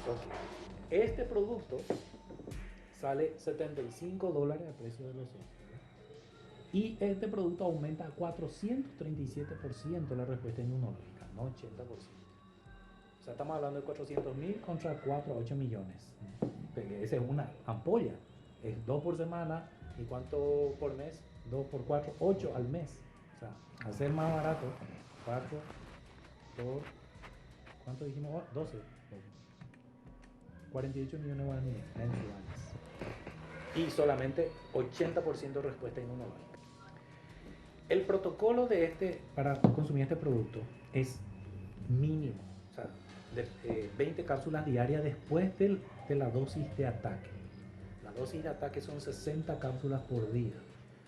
Ok. Este producto sale $75 a precio de los otros. Y este producto aumenta a 437% la respuesta inmunológica, no 80%. O sea, estamos hablando de 400.000 contra 4 a 8 millones. Esa es una ampolla. Es 2 por semana. ¿Y cuánto por mes? 2 por 4, 8 al mes. O sea, al ser más barato, 4 por... ¿Cuánto dijimos? 12. 48 millones de guaraníes mensuales. Y solamente 80% de respuesta inmunológica. El protocolo de para consumir este producto es mínimo. O sea, 20 cápsulas diarias después de la dosis de ataque. La dosis de ataque son 60 cápsulas por día.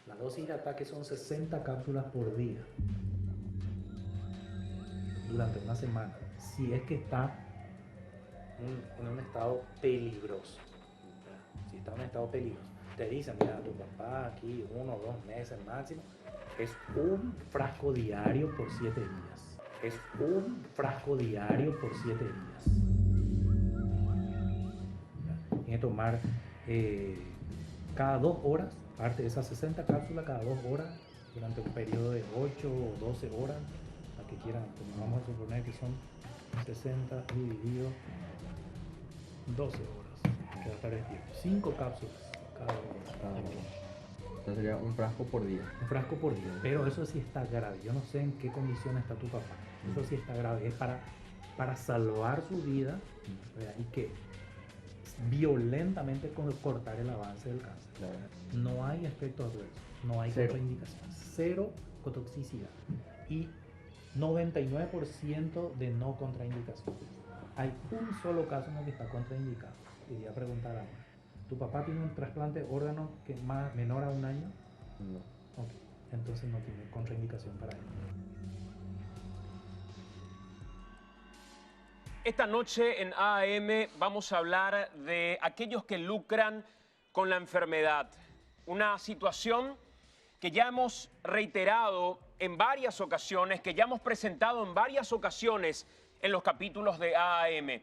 La dosis de ataque son 60 cápsulas por día. Durante una semana. Si es que está en un estado peligroso. Si está en un estado peligroso. Te dicen, mira, tu papá aquí 1 o 2 meses máximo. Es un frasco diario por 7 días. Es un frasco diario por 7 días. Tienes que tomar cada 2 horas, parte de esas 60 cápsulas cada 2 horas, durante un periodo de 8 o 12 horas, la que quieran. Vamos a suponer que son 60 dividido 12 horas. Que va a estar el tiempo. 5 cápsulas cada 2 horas. Entonces sería un frasco por día. Un frasco por día. Pero eso sí está grave. Yo no sé en qué condición está tu papá. Eso sí está grave. Es para salvar su vida, ¿verdad? Y que violentamente cortar el avance del cáncer. Claro. No hay efectos adversos. No hay contraindicación. Cero toxicidad. Y 99% de no contraindicación. Hay un solo caso en el que está contraindicado. Quería preguntar ahora. ¿Tu papá tiene un trasplante de órgano que menor a 1 año? No. Ok, entonces no tiene contraindicación para él. Esta noche en AAM vamos a hablar de aquellos que lucran con la enfermedad. Una situación que ya hemos reiterado en varias ocasiones, que ya hemos presentado en varias ocasiones en los capítulos de AAM.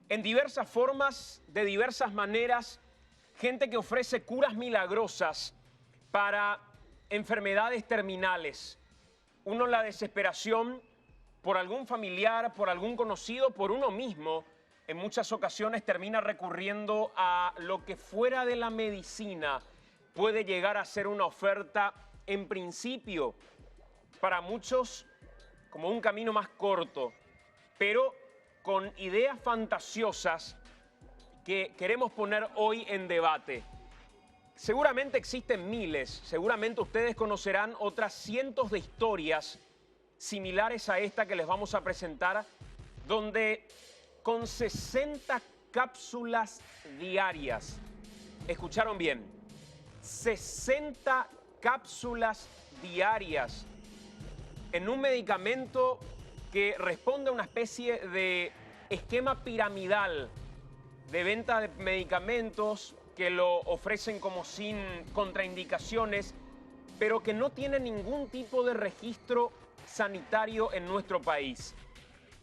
En diversas formas, de diversas maneras, gente que ofrece curas milagrosas para enfermedades terminales. Uno, la desesperación por algún familiar, por algún conocido, por uno mismo, en muchas ocasiones termina recurriendo a lo que fuera de la medicina puede llegar a ser una oferta, en principio, para muchos como un camino más corto, pero con ideas fantasiosas que queremos poner hoy en debate. Seguramente existen miles, seguramente ustedes conocerán otras cientos de historias similares a esta que les vamos a presentar, donde con 60 cápsulas diarias, escucharon bien, 60 cápsulas diarias en un medicamento que responde a una especie de esquema piramidal de venta de medicamentos que lo ofrecen como sin contraindicaciones, pero que no tiene ningún tipo de registro sanitario en nuestro país.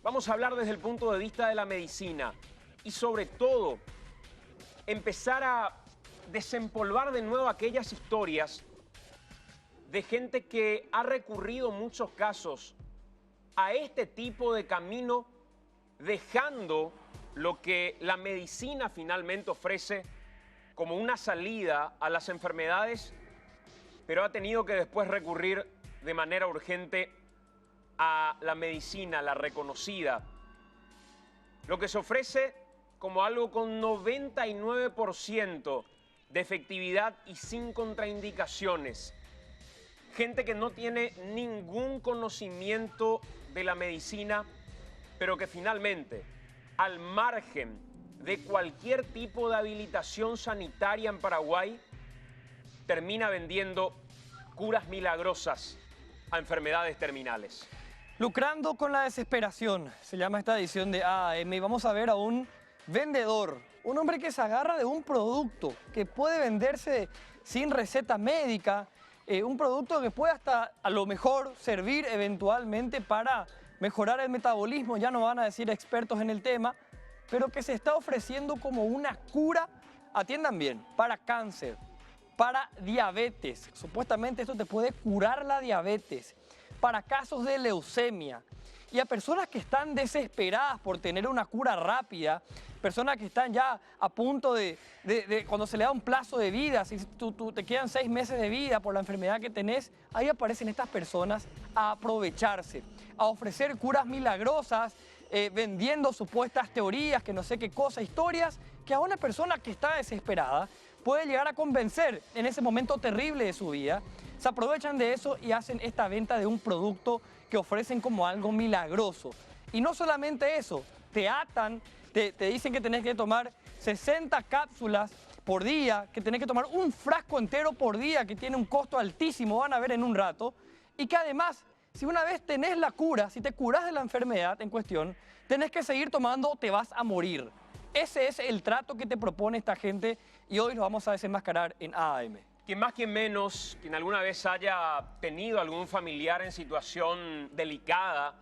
Vamos a hablar desde el punto de vista de la medicina y sobre todo empezar a desempolvar de nuevo aquellas historias de gente que ha recurrido en muchos casos a este tipo de camino, dejando lo que la medicina finalmente ofrece como una salida a las enfermedades, pero ha tenido que después recurrir de manera urgente a la medicina, la reconocida. Lo que se ofrece como algo con 99% de efectividad y sin contraindicaciones. Gente que no tiene ningún conocimiento de la medicina, pero que finalmente, al margen de cualquier tipo de habilitación sanitaria en Paraguay, termina vendiendo curas milagrosas a enfermedades terminales. Lucrando con la desesperación, se llama esta edición de AAM. Y vamos a ver a un vendedor, un hombre que se agarra de un producto que puede venderse sin receta médica, un producto que puede hasta a lo mejor servir eventualmente para mejorar el metabolismo, ya no van a decir expertos en el tema, pero que se está ofreciendo como una cura, atiendan bien, para cáncer, para diabetes. Supuestamente esto te puede curar la diabetes, para casos de leucemia. Y a personas que están desesperadas por tener una cura rápida, personas que están ya a punto de cuando se le da un plazo de vida, si tú te quedan 6 meses de vida por la enfermedad que tenés, ahí aparecen estas personas a aprovecharse, a ofrecer curas milagrosas, vendiendo supuestas teorías, que no sé qué cosa, historias, que a una persona que está desesperada puede llegar a convencer en ese momento terrible de su vida. Se aprovechan de eso y hacen esta venta de un producto que ofrecen como algo milagroso. Y no solamente eso, te atan, te dicen que tenés que tomar 60 cápsulas por día, que tenés que tomar un frasco entero por día, que tiene un costo altísimo, van a ver en un rato, y que además, si una vez tenés la cura, si te curás de la enfermedad en cuestión, tenés que seguir tomando o te vas a morir. Ese es el trato que te propone esta gente y hoy lo vamos a desenmascarar en AAM. Quien más, quien menos, quien alguna vez haya tenido algún familiar en situación delicada,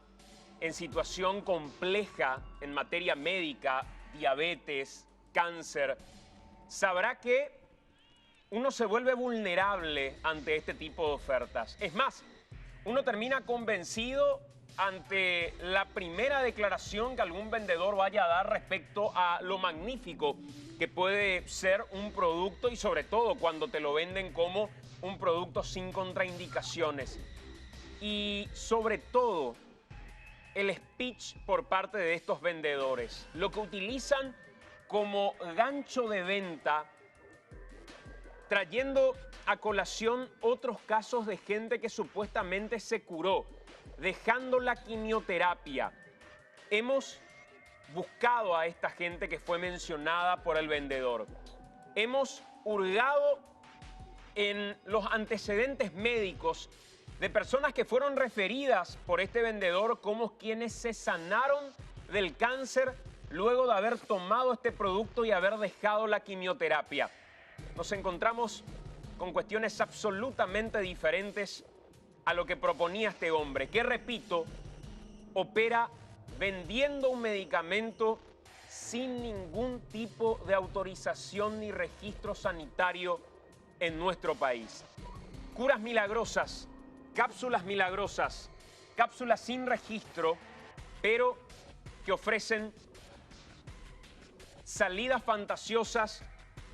en situación compleja en materia médica, diabetes, cáncer, sabrá que uno se vuelve vulnerable ante este tipo de ofertas. Es más, uno termina convencido ante la primera declaración que algún vendedor vaya a dar respecto a lo magnífico que puede ser un producto y sobre todo cuando te lo venden como un producto sin contraindicaciones. Y sobre todo, el speech por parte de estos vendedores, lo que utilizan como gancho de venta, trayendo a colación otros casos de gente que supuestamente se curó, dejando la quimioterapia. Hemos buscado a esta gente que fue mencionada por el vendedor. Hemos hurgado en los antecedentes médicos de personas que fueron referidas por este vendedor como quienes se sanaron del cáncer luego de haber tomado este producto y haber dejado la quimioterapia. Nos encontramos con cuestiones absolutamente diferentes a lo que proponía este hombre, que repito, opera vendiendo un medicamento sin ningún tipo de autorización ni registro sanitario en nuestro país. Curas milagrosas, cápsulas sin registro, pero que ofrecen salidas fantasiosas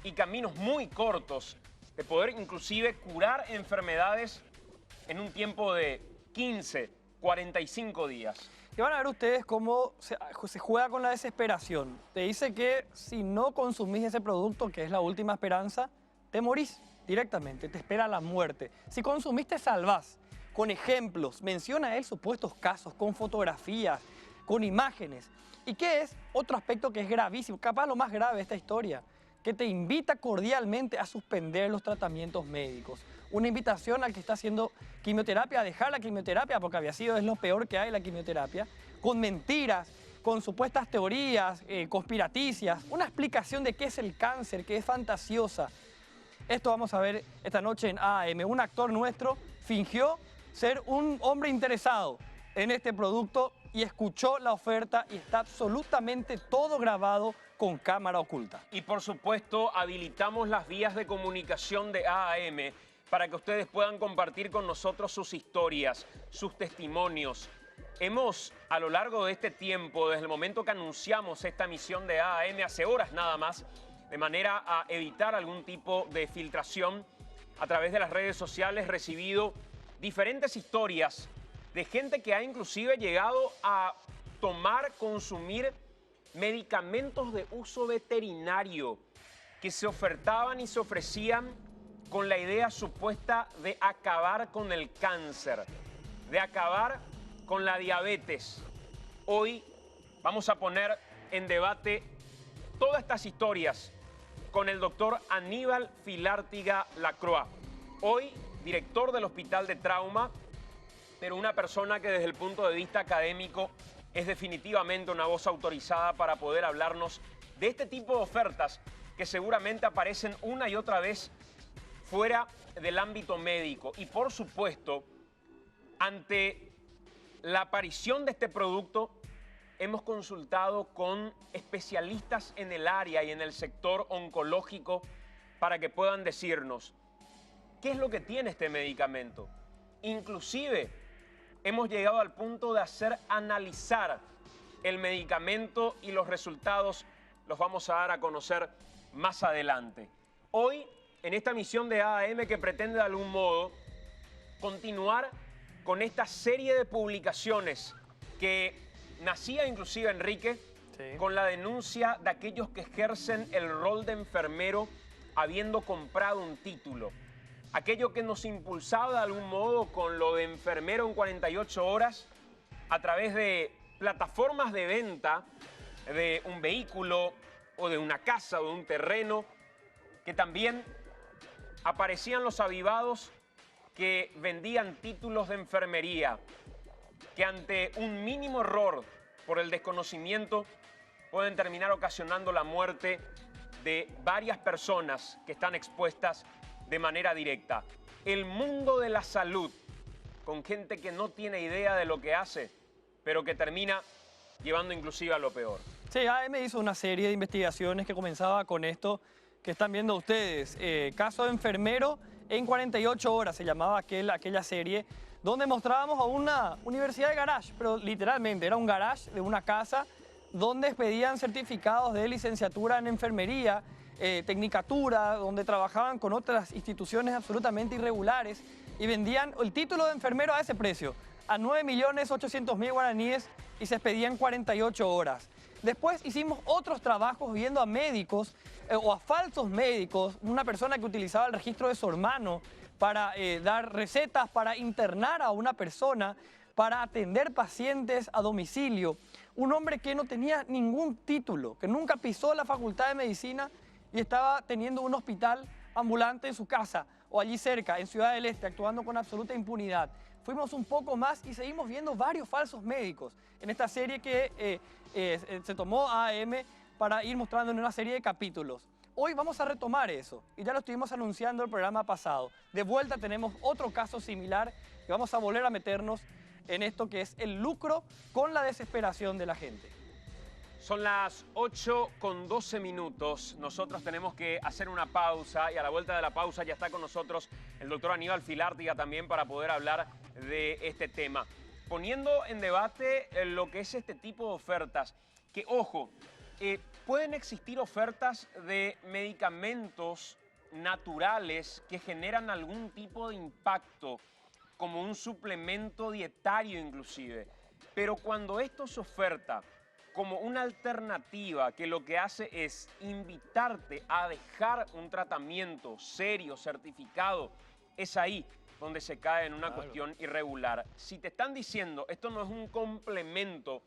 y caminos muy cortos de poder inclusive curar enfermedades en un tiempo de 15, 45 días. Y van a ver ustedes cómo se juega con la desesperación. Te dice que si no consumís ese producto, que es la última esperanza, te morís directamente, te espera la muerte. Si consumís, te salvás. Con ejemplos, menciona él supuestos casos, con fotografías, con imágenes. ¿Y qué es? Otro aspecto que es gravísimo, capaz lo más grave de esta historia, que te invita cordialmente a suspender los tratamientos médicos. Una invitación al que está haciendo quimioterapia a dejar la quimioterapia, porque había sido, es lo peor que hay la quimioterapia, con mentiras, con supuestas teorías conspiraticias, una explicación de qué es el cáncer, que es fantasiosa. Esto vamos a ver esta noche en AAM. Un actor nuestro fingió ser un hombre interesado en este producto y escuchó la oferta y está absolutamente todo grabado con cámara oculta. Y por supuesto, habilitamos las vías de comunicación de AAM para que ustedes puedan compartir con nosotros sus historias, sus testimonios. Hemos, a lo largo de este tiempo, desde el momento que anunciamos esta misión de AAM, hace horas nada más, de manera a evitar algún tipo de filtración, a través de las redes sociales, recibido diferentes historias de gente que ha inclusive llegado a tomar, consumir medicamentos de uso veterinario que se ofertaban y se ofrecían con la idea supuesta de acabar con el cáncer, de acabar con la diabetes. Hoy vamos a poner en debate todas estas historias con el doctor Aníbal Filártiga Lacroix, hoy director del Hospital de Trauma, pero una persona que desde el punto de vista académico es definitivamente una voz autorizada para poder hablarnos de este tipo de ofertas que seguramente aparecen una y otra vez fuera del ámbito médico. Y por supuesto, ante la aparición de este producto, hemos consultado con especialistas en el área y en el sector oncológico para que puedan decirnos qué es lo que tiene este medicamento. Inclusive hemos llegado al punto de hacer analizar el medicamento y los resultados los vamos a dar a conocer más adelante. Hoy, en esta misión de AAM que pretende de algún modo continuar con esta serie de publicaciones que nacía inclusive, Enrique, con la denuncia de aquellos que ejercen el rol de enfermero habiendo comprado un título. Aquello que nos impulsaba de algún modo con lo de enfermero en 48 horas a través de plataformas de venta de un vehículo o de una casa o de un terreno, que también aparecían los avivados que vendían títulos de enfermería, que ante un mínimo error por el desconocimiento pueden terminar ocasionando la muerte de varias personas que están expuestas de manera directa. El mundo de la salud, con gente que no tiene idea de lo que hace, pero que termina llevando inclusive a lo peor. Sí, AM hizo una serie de investigaciones que comenzaba con esto que están viendo ustedes. Caso de enfermero en 48 horas se llamaba aquella serie, donde mostrábamos a una universidad de garage, pero literalmente era un garage de una casa donde pedían certificados de licenciatura en enfermería, tecnicatura, donde trabajaban con otras instituciones absolutamente irregulares y vendían el título de enfermero a ese precio, a 9.800.000 guaraníes, y se expedían 48 horas. Después hicimos otros trabajos viendo a médicos o a falsos médicos, una persona que utilizaba el registro de su hermano para dar recetas, para internar a una persona, para atender pacientes a domicilio. Un hombre que no tenía ningún título, que nunca pisó la facultad de medicina y estaba teniendo un hospital ambulante en su casa o allí cerca, en Ciudad del Este, actuando con absoluta impunidad. Fuimos un poco más y seguimos viendo varios falsos médicos en esta serie que se tomó AM para ir mostrando en una serie de capítulos. Hoy vamos a retomar eso y ya lo estuvimos anunciando el programa pasado. De vuelta tenemos otro caso similar y vamos a volver a meternos en esto que es el lucro con la desesperación de la gente. Son las 8:12 minutos. Nosotros tenemos que hacer una pausa y a la vuelta de la pausa ya está con nosotros el doctor Aníbal Filártiga también para poder hablar de este tema. Poniendo en debate lo que es este tipo de ofertas, que ojo, pueden existir ofertas de medicamentos naturales que generan algún tipo de impacto, como un suplemento dietario inclusive, pero cuando esto se oferta como una alternativa que lo que hace es invitarte a dejar un tratamiento serio, certificado, es ahí donde se cae en una cuestión irregular. Si te están diciendo esto no es un complemento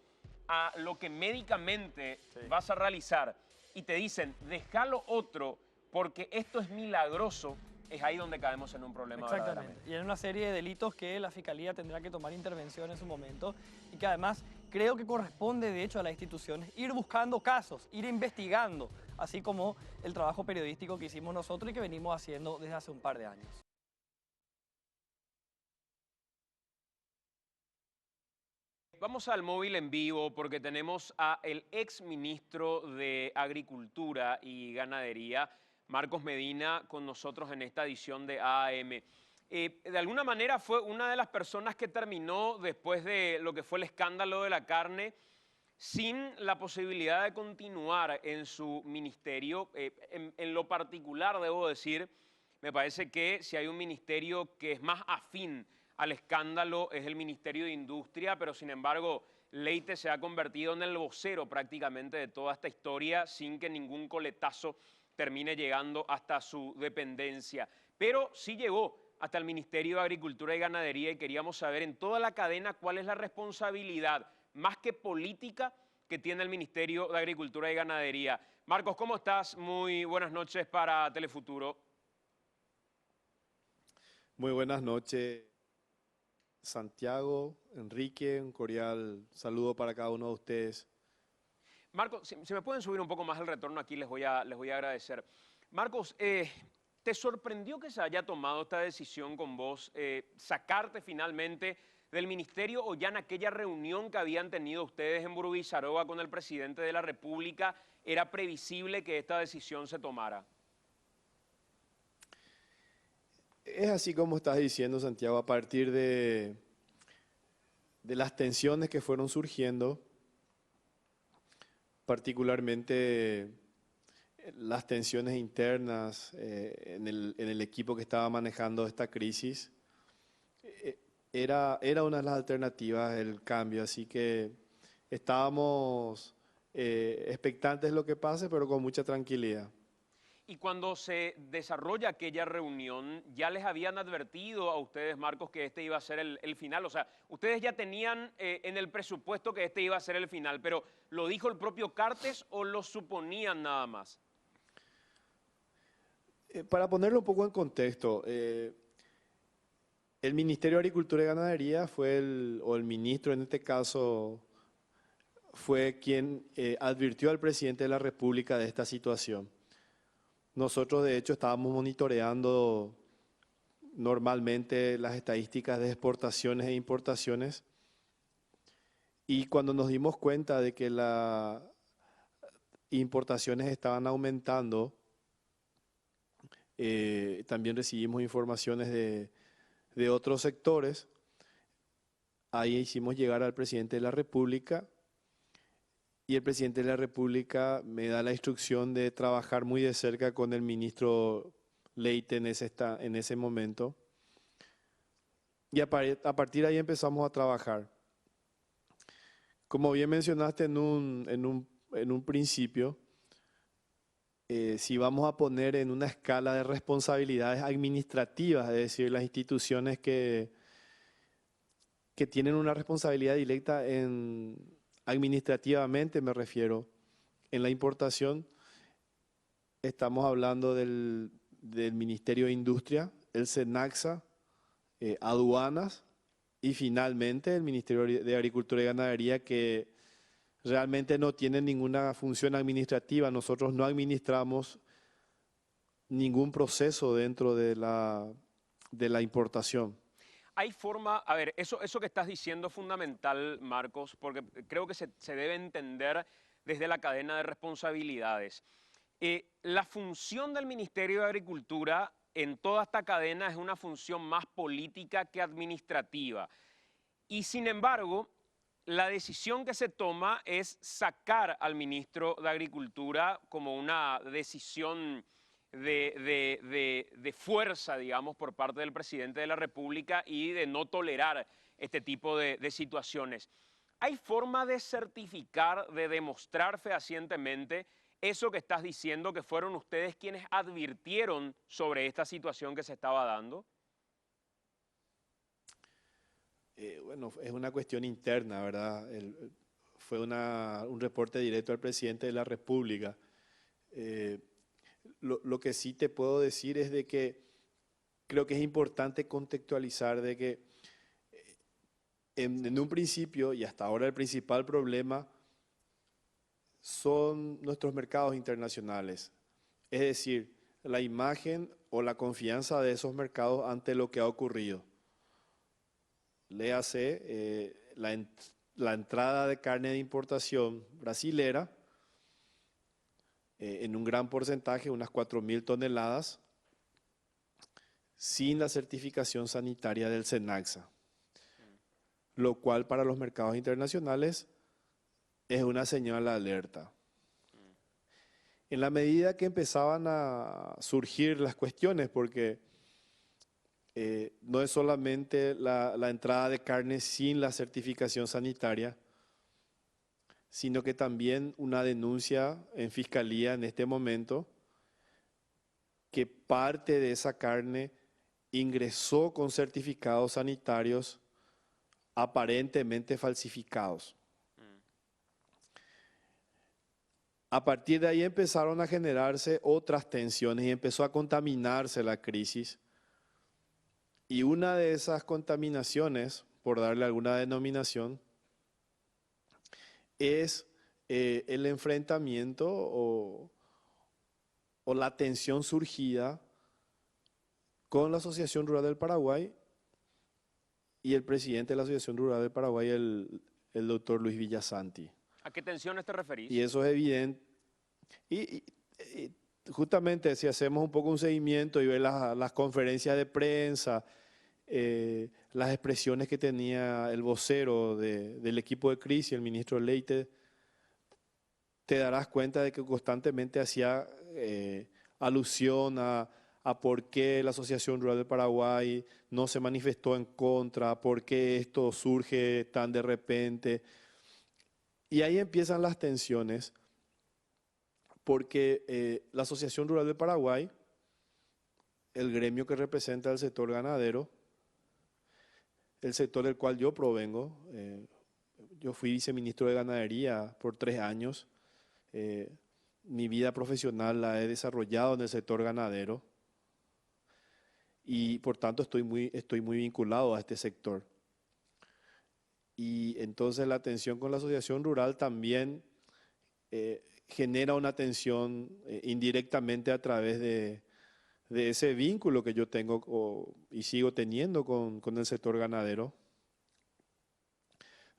a lo que médicamente vas a realizar y te dicen déjalo otro porque esto es milagroso, es ahí donde caemos en un problema. Exactamente. Y en una serie de delitos que la Fiscalía tendrá que tomar intervención en su momento y que además creo que corresponde de hecho a las instituciones ir buscando casos, ir investigando, así como el trabajo periodístico que hicimos nosotros y que venimos haciendo desde hace un par de años. Vamos al móvil en vivo porque tenemos a el ex ministro de Agricultura y Ganadería, Marcos Medina, con nosotros en esta edición de AAM. De alguna manera fue una de las personas que terminó después de lo que fue el escándalo de la carne sin la posibilidad de continuar en su ministerio. En lo particular, debo decir, me parece que si hay un ministerio que es más afín al escándalo es el Ministerio de Industria, pero sin embargo Leite se ha convertido en el vocero prácticamente de toda esta historia sin que ningún coletazo termine llegando hasta su dependencia. Pero sí llegó hasta el Ministerio de Agricultura y Ganadería y queríamos saber en toda la cadena cuál es la responsabilidad, más que política, que tiene el Ministerio de Agricultura y Ganadería. Marcos, ¿cómo estás? Muy buenas noches para Telefuturo. Muy buenas noches, Santiago, Enrique, un cordial saludo para cada uno de ustedes. Marcos, si me pueden subir un poco más el retorno aquí, les voy a agradecer. Marcos, ¿te sorprendió que se haya tomado esta decisión con vos, sacarte finalmente del ministerio o ya en aquella reunión que habían tenido ustedes en Burubízaroa con el presidente de la República era previsible que esta decisión se tomara? Es así como estás diciendo, Santiago, a partir de las tensiones que fueron surgiendo, particularmente las tensiones internas en el equipo que estaba manejando esta crisis, era una de las alternativas el cambio, así que estábamos expectantes de lo que pase, pero con mucha tranquilidad. Y cuando se desarrolla aquella reunión, ¿ya les habían advertido a ustedes, Marcos, que este iba a ser el final? O sea, ustedes ya tenían en el presupuesto que este iba a ser el final, pero ¿lo dijo el propio Cartes o lo suponían nada más? Para ponerlo un poco en contexto, el Ministerio de Agricultura y Ganadería o el ministro en este caso, fue quien advirtió al presidente de la República de esta situación. Nosotros, de hecho, estábamos monitoreando normalmente las estadísticas de exportaciones e importaciones y cuando nos dimos cuenta de que las importaciones estaban aumentando, también recibimos informaciones de otros sectores. Ahí hicimos llegar al presidente de la República y el presidente de la República me da la instrucción de trabajar muy de cerca con el ministro Leite en ese momento. Y a partir de ahí empezamos a trabajar. Como bien mencionaste en un principio, si vamos a poner en una escala de responsabilidades administrativas, es decir, las instituciones que tienen una responsabilidad directa administrativamente, me refiero, en la importación, estamos hablando del Ministerio de Industria, el SENACSA, aduanas y finalmente el Ministerio de Agricultura y Ganadería, que realmente no tienen ninguna función administrativa. Nosotros no administramos ningún proceso dentro de la importación. Hay forma, a ver, eso que estás diciendo es fundamental, Marcos, porque creo que se debe entender desde la cadena de responsabilidades. La función del Ministerio de Agricultura en toda esta cadena es una función más política que administrativa. Y sin embargo, la decisión que se toma es sacar al ministro de Agricultura como una decisión de fuerza, digamos, por parte del presidente de la República y de no tolerar este tipo de situaciones. ¿Hay forma de certificar, de demostrar fehacientemente eso que estás diciendo, que fueron ustedes quienes advirtieron sobre esta situación que se estaba dando? Bueno, es una cuestión interna, ¿verdad? Fue un reporte directo al presidente de la República. Lo que sí te puedo decir es de que creo que es importante contextualizar de que en un principio y hasta ahora el principal problema son nuestros mercados internacionales. Es decir, la imagen o la confianza de esos mercados ante lo que ha ocurrido. Léase la entrada de carne de importación brasilera en un gran porcentaje, unas 4.000 toneladas, sin la certificación sanitaria del SENACSA, lo cual para los mercados internacionales es una señal de alerta. En la medida que empezaban a surgir las cuestiones, porque no es solamente la entrada de carne sin la certificación sanitaria, sino que también una denuncia en fiscalía en este momento que parte de esa carne ingresó con certificados sanitarios aparentemente falsificados. A partir de ahí empezaron a generarse otras tensiones y empezó a contaminarse la crisis. Y una de esas contaminaciones, por darle alguna denominación, es el enfrentamiento o la tensión surgida con la Asociación Rural del Paraguay y el presidente de la Asociación Rural del Paraguay, el doctor Luis Villasanti. ¿A qué tensiones te referís? Y eso es evidente. Y justamente si hacemos un poco un seguimiento y ver las conferencias de prensa, las expresiones que tenía el vocero del equipo de crisis, el ministro Leite, te darás cuenta de que constantemente hacía alusión a por qué la Asociación Rural del Paraguay no se manifestó en contra, por qué esto surge tan de repente. Y ahí empiezan las tensiones, porque la Asociación Rural del Paraguay, el gremio que representa el sector ganadero, el sector del cual yo provengo, yo fui viceministro de Ganadería por 3 años, mi vida profesional la he desarrollado en el sector ganadero y por tanto estoy muy vinculado a este sector. Y entonces la tensión con la asociación rural también genera una tensión indirectamente a través de ese vínculo que yo tengo y sigo teniendo con el sector ganadero,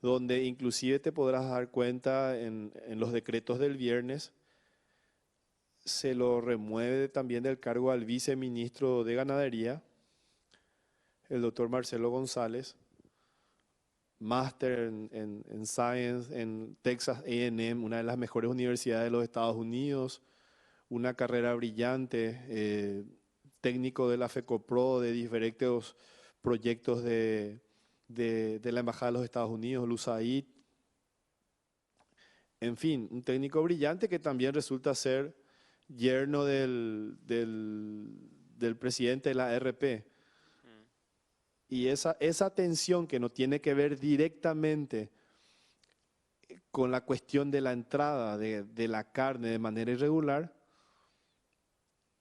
donde inclusive te podrás dar cuenta en los decretos del viernes, se lo remueve también del cargo al viceministro de Ganadería, el doctor Marcelo González, máster en Science en Texas A&M, una de las mejores universidades de los Estados Unidos, una carrera brillante, técnico de la FECOPRO, de diferentes proyectos de la Embajada de los Estados Unidos, el USAID. En fin, un técnico brillante que también resulta ser yerno del presidente de la ARP. Y esa tensión que no tiene que ver directamente con la cuestión de la entrada de la carne de manera irregular,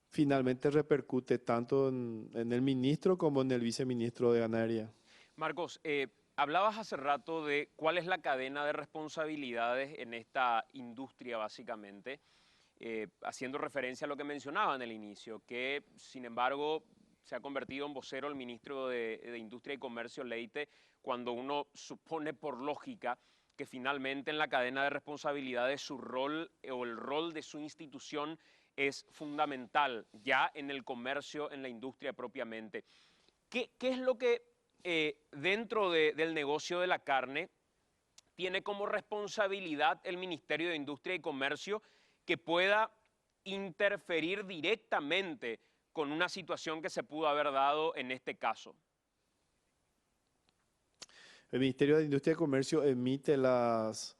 finalmente repercute tanto en el ministro como en el viceministro de Ganadería. Marcos, hablabas hace rato de cuál es la cadena de responsabilidades en esta industria, básicamente, haciendo referencia a lo que mencionaba en el inicio, que sin embargo se ha convertido en vocero el ministro de Industria y Comercio, Leite, cuando uno supone por lógica que finalmente en la cadena de responsabilidades su rol o el rol de su institución es fundamental ya en el comercio, en la industria propiamente. ¿Qué es lo que dentro del negocio de la carne tiene como responsabilidad el Ministerio de Industria y Comercio que pueda interferir directamente con una situación que se pudo haber dado en este caso? El Ministerio de Industria y Comercio emite las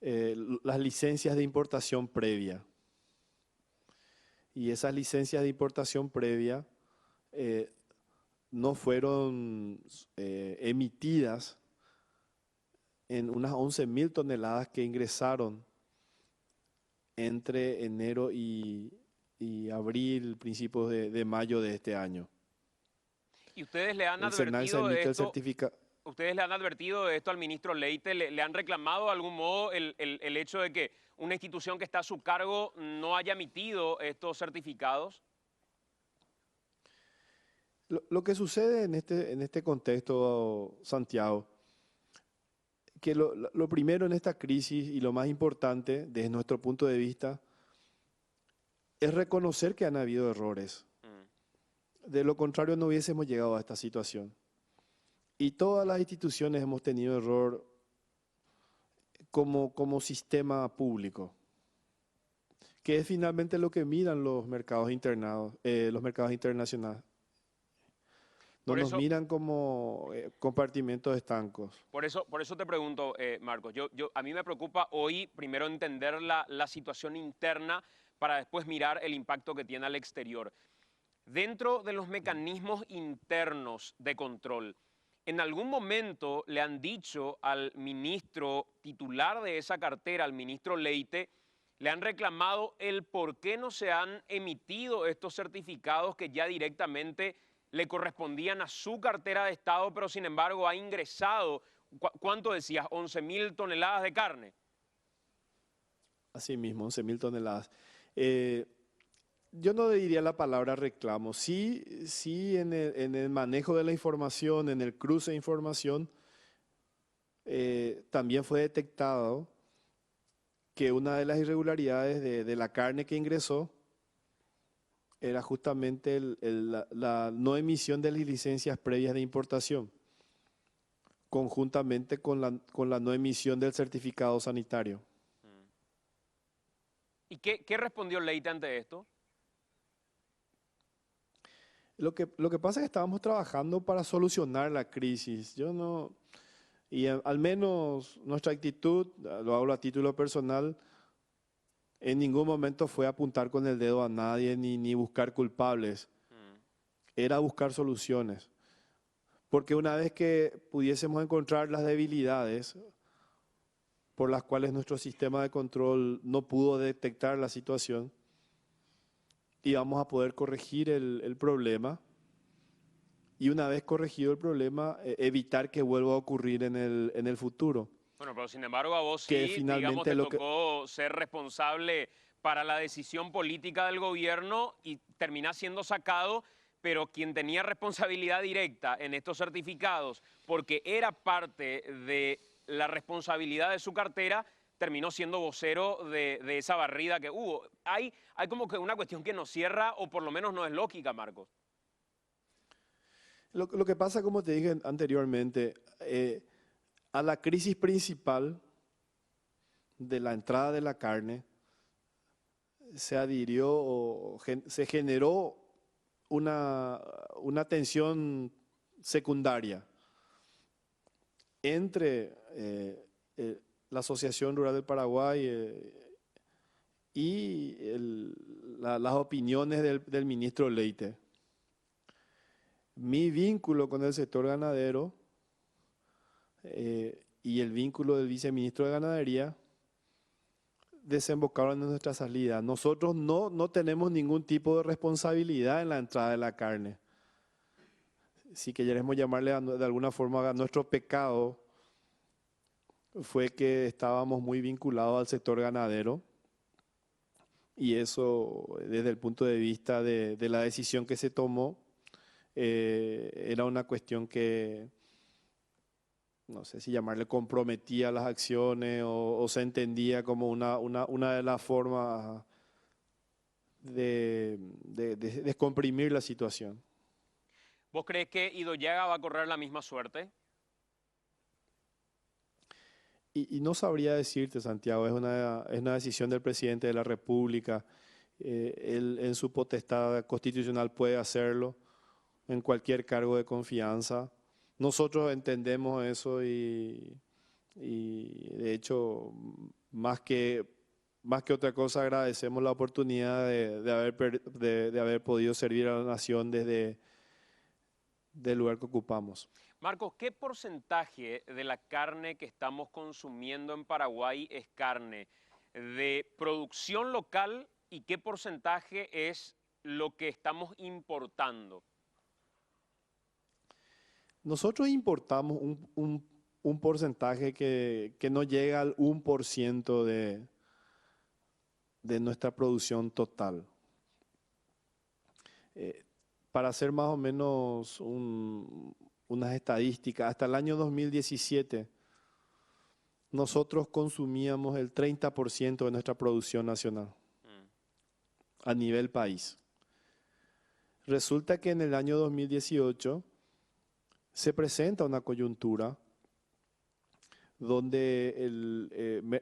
licencias de importación previa. Y esas licencias de importación previa no fueron emitidas en unas 11.000 toneladas que ingresaron entre enero y abril, principios de mayo de este año. ¿Y ustedes le han El SENAI se advertido de emite el esto? certificado. ¿Ustedes le han advertido de esto al ministro Leite? ¿Le han reclamado de algún modo el hecho de que una institución que está a su cargo no haya emitido estos certificados? Lo que sucede en este contexto, Santiago, que lo primero en esta crisis y lo más importante desde nuestro punto de vista es reconocer que han habido errores. De lo contrario no hubiésemos llegado a esta situación. Y todas las instituciones hemos tenido error como sistema público, que es finalmente lo que miran los mercados internacionales. No nos miran como compartimentos estancos. Por eso te pregunto, Marcos, a mí me preocupa hoy primero entender la situación interna para después mirar el impacto que tiene al exterior. Dentro de los mecanismos internos de control, ¿en algún momento le han dicho al ministro titular de esa cartera, al ministro Leite, le han reclamado el por qué no se han emitido estos certificados que ya directamente le correspondían a su cartera de Estado, pero sin embargo ha ingresado, ¿cuánto decías? 11.000 toneladas de carne. Así mismo, 11.000 toneladas. Yo no diría la palabra reclamo. Sí, sí en el manejo de la información, en el cruce de información, también fue detectado que una de las irregularidades de la carne que ingresó era justamente la no emisión de las licencias previas de importación, conjuntamente con la no emisión del certificado sanitario. ¿Y qué respondió Leite ante esto? Lo que pasa es que estábamos trabajando para solucionar la crisis. Al menos nuestra actitud, lo hablo a título personal, en ningún momento fue apuntar con el dedo a nadie ni buscar culpables. Era buscar soluciones. Porque una vez que pudiésemos encontrar las debilidades por las cuales nuestro sistema de control no pudo detectar la situación, íbamos a poder corregir el problema y una vez corregido el problema, evitar que vuelva a ocurrir en el futuro. Bueno, pero sin embargo a vos Que sí, finalmente digamos, te lo que- tocó ser responsable para la decisión política del gobierno y terminás siendo sacado, pero quien tenía responsabilidad directa en estos certificados, porque era parte de la responsabilidad de su cartera, terminó siendo vocero de esa barrida que hubo. Hay como que una cuestión que nos cierra, o por lo menos no es lógica, Marcos. Lo que pasa, como te dije anteriormente, a la crisis principal de la entrada de la carne se adhirió o se generó una tensión secundaria entre la Asociación Rural del Paraguay y las opiniones del ministro Leite. Mi vínculo con el sector ganadero y el vínculo del viceministro de Ganadería desembocaron en nuestra salida. Nosotros no tenemos ningún tipo de responsabilidad en la entrada de la carne. Si queremos llamarle de alguna forma a nuestro pecado, fue que estábamos muy vinculados al sector ganadero y eso, desde el punto de vista de la decisión que se tomó, era una cuestión que, no sé si llamarle comprometía las acciones o se entendía como una de las formas de descomprimir la situación. ¿Vos crees que Idoyaga va a correr la misma suerte? Y no sabría decirte, Santiago, es una decisión del presidente de la República. Él en su potestad constitucional puede hacerlo en cualquier cargo de confianza. Nosotros entendemos eso y de hecho, más que otra cosa, agradecemos la oportunidad de haber podido servir a la nación desde el lugar que ocupamos. Marcos, ¿qué porcentaje de la carne que estamos consumiendo en Paraguay es carne de producción local y qué porcentaje es lo que estamos importando? Nosotros importamos un porcentaje que no llega al 1% de nuestra producción total. Para hacer más o menos unas estadísticas, hasta el año 2017 nosotros consumíamos el 30% de nuestra producción nacional a nivel país. Resulta que en el año 2018 se presenta una coyuntura donde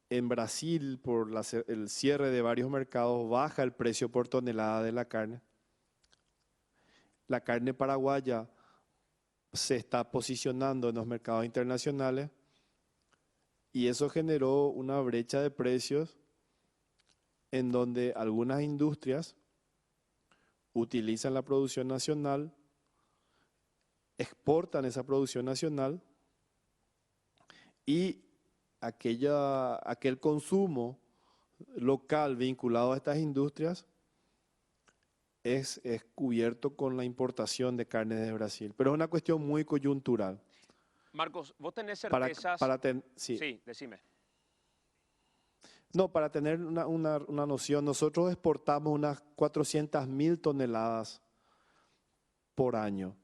en Brasil, por el cierre de varios mercados, baja el precio por tonelada de la carne. La carne paraguaya se está posicionando en los mercados internacionales y eso generó una brecha de precios en donde algunas industrias utilizan la producción nacional, exportan esa producción nacional y aquel consumo local vinculado a estas industrias es cubierto con la importación de carne de Brasil. Pero es una cuestión muy coyuntural. Marcos, ¿vos tenés certezas? Sí. Sí, decime. No, para tener una noción, nosotros exportamos unas 400.000 toneladas por año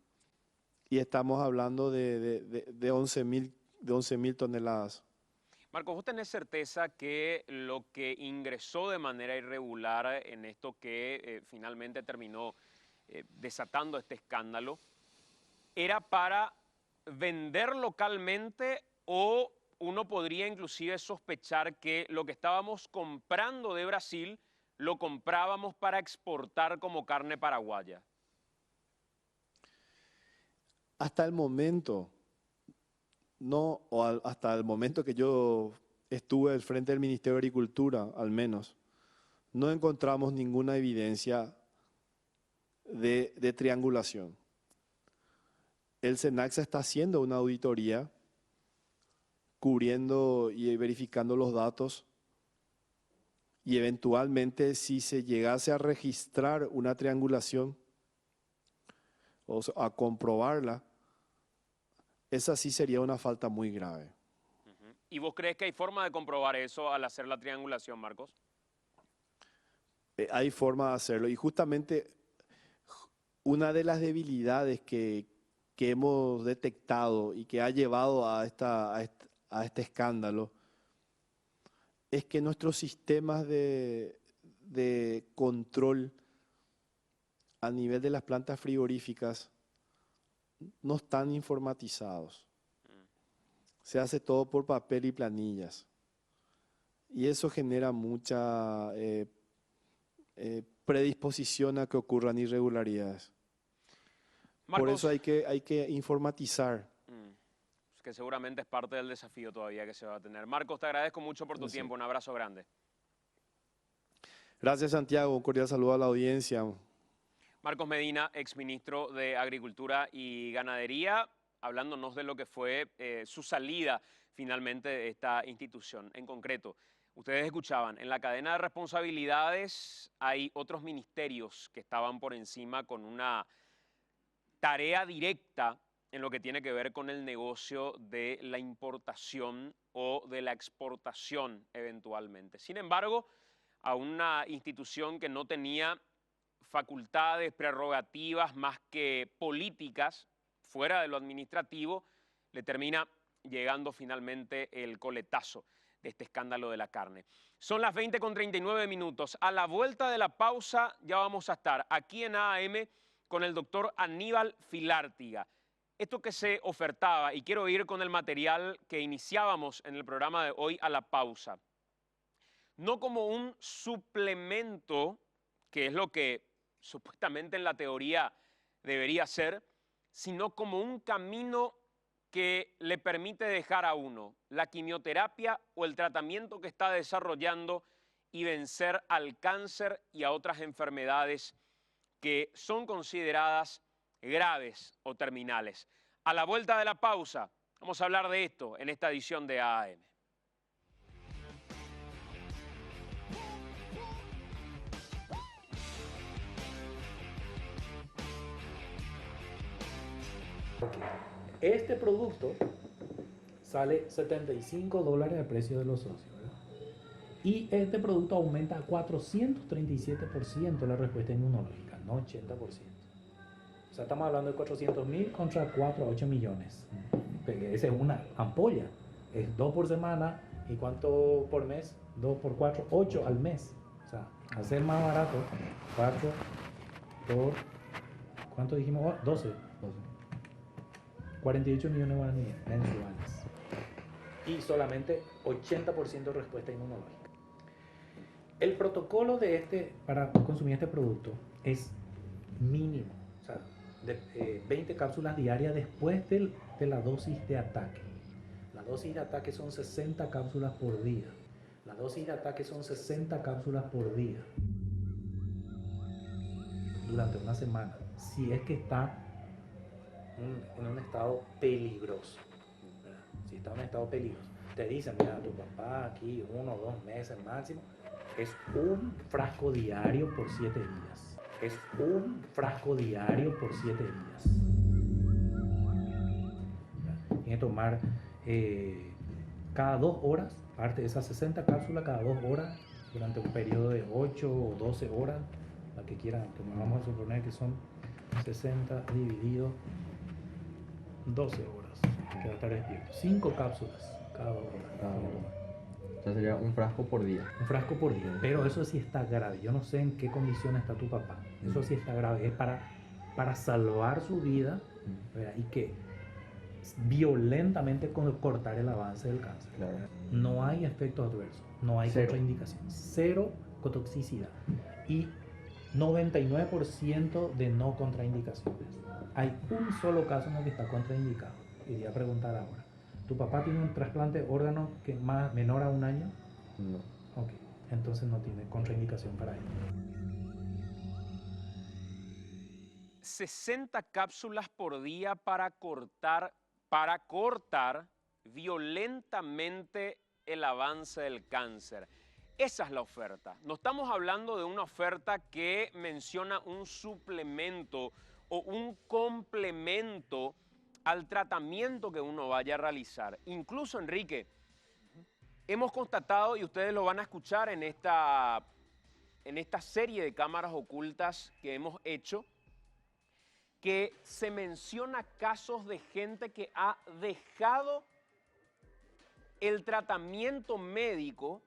y estamos hablando de 11.000 toneladas. Marcos, ¿vos tenés certeza que lo que ingresó de manera irregular en esto que finalmente terminó desatando este escándalo era para vender localmente, o uno podría inclusive sospechar que lo que estábamos comprando de Brasil lo comprábamos para exportar como carne paraguaya? Hasta el momento, no, hasta el momento que yo estuve al frente del Ministerio de Agricultura, al menos, no encontramos ninguna evidencia de triangulación. El SENACSA está haciendo una auditoría, cubriendo y verificando los datos, y eventualmente si se llegase a registrar una triangulación o a comprobarla, esa sí sería una falta muy grave. ¿Y vos crees que hay forma de comprobar eso al hacer la triangulación, Marcos? Hay forma de hacerlo, y justamente una de las debilidades que hemos detectado y que ha llevado a este escándalo es que nuestros sistemas de control a nivel de las plantas frigoríficas no están informatizados. Se hace todo por papel y planillas. Y eso genera mucha predisposición a que ocurran irregularidades. Marcos, por eso hay que informatizar. que seguramente es parte del desafío todavía que se va a tener. Marcos, te agradezco mucho por tu tiempo. Un abrazo grande. Gracias, Santiago. Un cordial saludo a la audiencia. Marcos Medina, exministro de Agricultura y Ganadería, hablándonos de lo que fue su salida finalmente de esta institución. En concreto, ustedes escuchaban, en la cadena de responsabilidades hay otros ministerios que estaban por encima con una tarea directa en lo que tiene que ver con el negocio de la importación o de la exportación eventualmente. Sin embargo, a una institución que no tenía facultades, prerrogativas más que políticas fuera de lo administrativo, le termina llegando finalmente el coletazo de este escándalo de la carne. Son las 20:39. A la vuelta de la pausa ya vamos a estar aquí en AM con el doctor Aníbal Filártiga. Esto que se ofertaba, y quiero ir con el material que iniciábamos en el programa de hoy a la pausa, no como un suplemento, que es lo que supuestamente en la teoría debería ser, sino como un camino que le permite dejar a uno la quimioterapia o el tratamiento que está desarrollando y vencer al cáncer y a otras enfermedades que son consideradas graves o terminales. A la vuelta de la pausa, vamos a hablar de esto en esta edición de AM. Este producto sale $75 el precio de los socios, ¿verdad? Y este producto aumenta a 437% la respuesta inmunológica, no 80%. O sea, estamos hablando de 400.000 contra 4 a 8 millones. Esa es una ampolla. Es 2 por semana. ¿Y cuánto por mes? 2 por 4, 8 al mes. O sea, hacer más barato, 4 por, ¿cuánto dijimos? 12. 48 millones de guaraníes mensuales. Y solamente 80% respuesta inmunológica. El protocolo de para consumir este producto es mínimo. O sea, 20 cápsulas diarias después de la dosis de ataque. La dosis de ataque son 60 cápsulas por día. La dosis de ataque son 60 cápsulas por día. Durante una semana. Si es que está en un estado peligroso. ¿Verdad? Si está en un estado peligroso. Te dicen, mira, tu papá aquí 1 o 2 meses máximo. Es un frasco diario por 7 días. Es un frasco diario por 7 días. Tiene que tomar cada 2 horas, parte de esas 60 cápsulas cada 2 horas, durante un periodo de 8 o 12 horas, la que quieran, vamos a suponer que son 60 dividido 12 horas, que va a estar despierto. 5 cápsulas cada 2 horas. Cada hora. O sea, sería un frasco por día. Un frasco por día, pero eso sí está grave. Yo no sé en qué condición está tu papá. Eso sí está grave. Es para salvar su vida, ¿verdad? Y que violentamente cortar el avance del cáncer. Claro. No hay efectos adversos, no hay Cero. contraindicación, cero cotoxicidad y 99% de no contraindicaciones. Hay un solo caso en el que está contraindicado. Quería preguntar ahora, ¿tu papá tiene un trasplante de órgano que menor a 1 año? No. Ok, entonces no tiene contraindicación para él. 60 cápsulas por día para cortar violentamente el avance del cáncer. Esa es la oferta. No estamos hablando de una oferta que menciona un suplemento o un complemento al tratamiento que uno vaya a realizar. Incluso, Enrique, hemos constatado, y ustedes lo van a escuchar en esta serie de cámaras ocultas que hemos hecho, que se menciona casos de gente que ha dejado el tratamiento médico,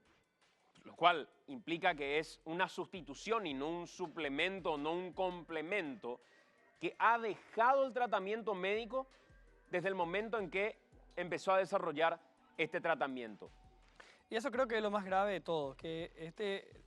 lo cual implica que es una sustitución y no un suplemento, no un complemento, que ha dejado el tratamiento médico desde el momento en que empezó a desarrollar este tratamiento. Y eso creo que es lo más grave de todo, que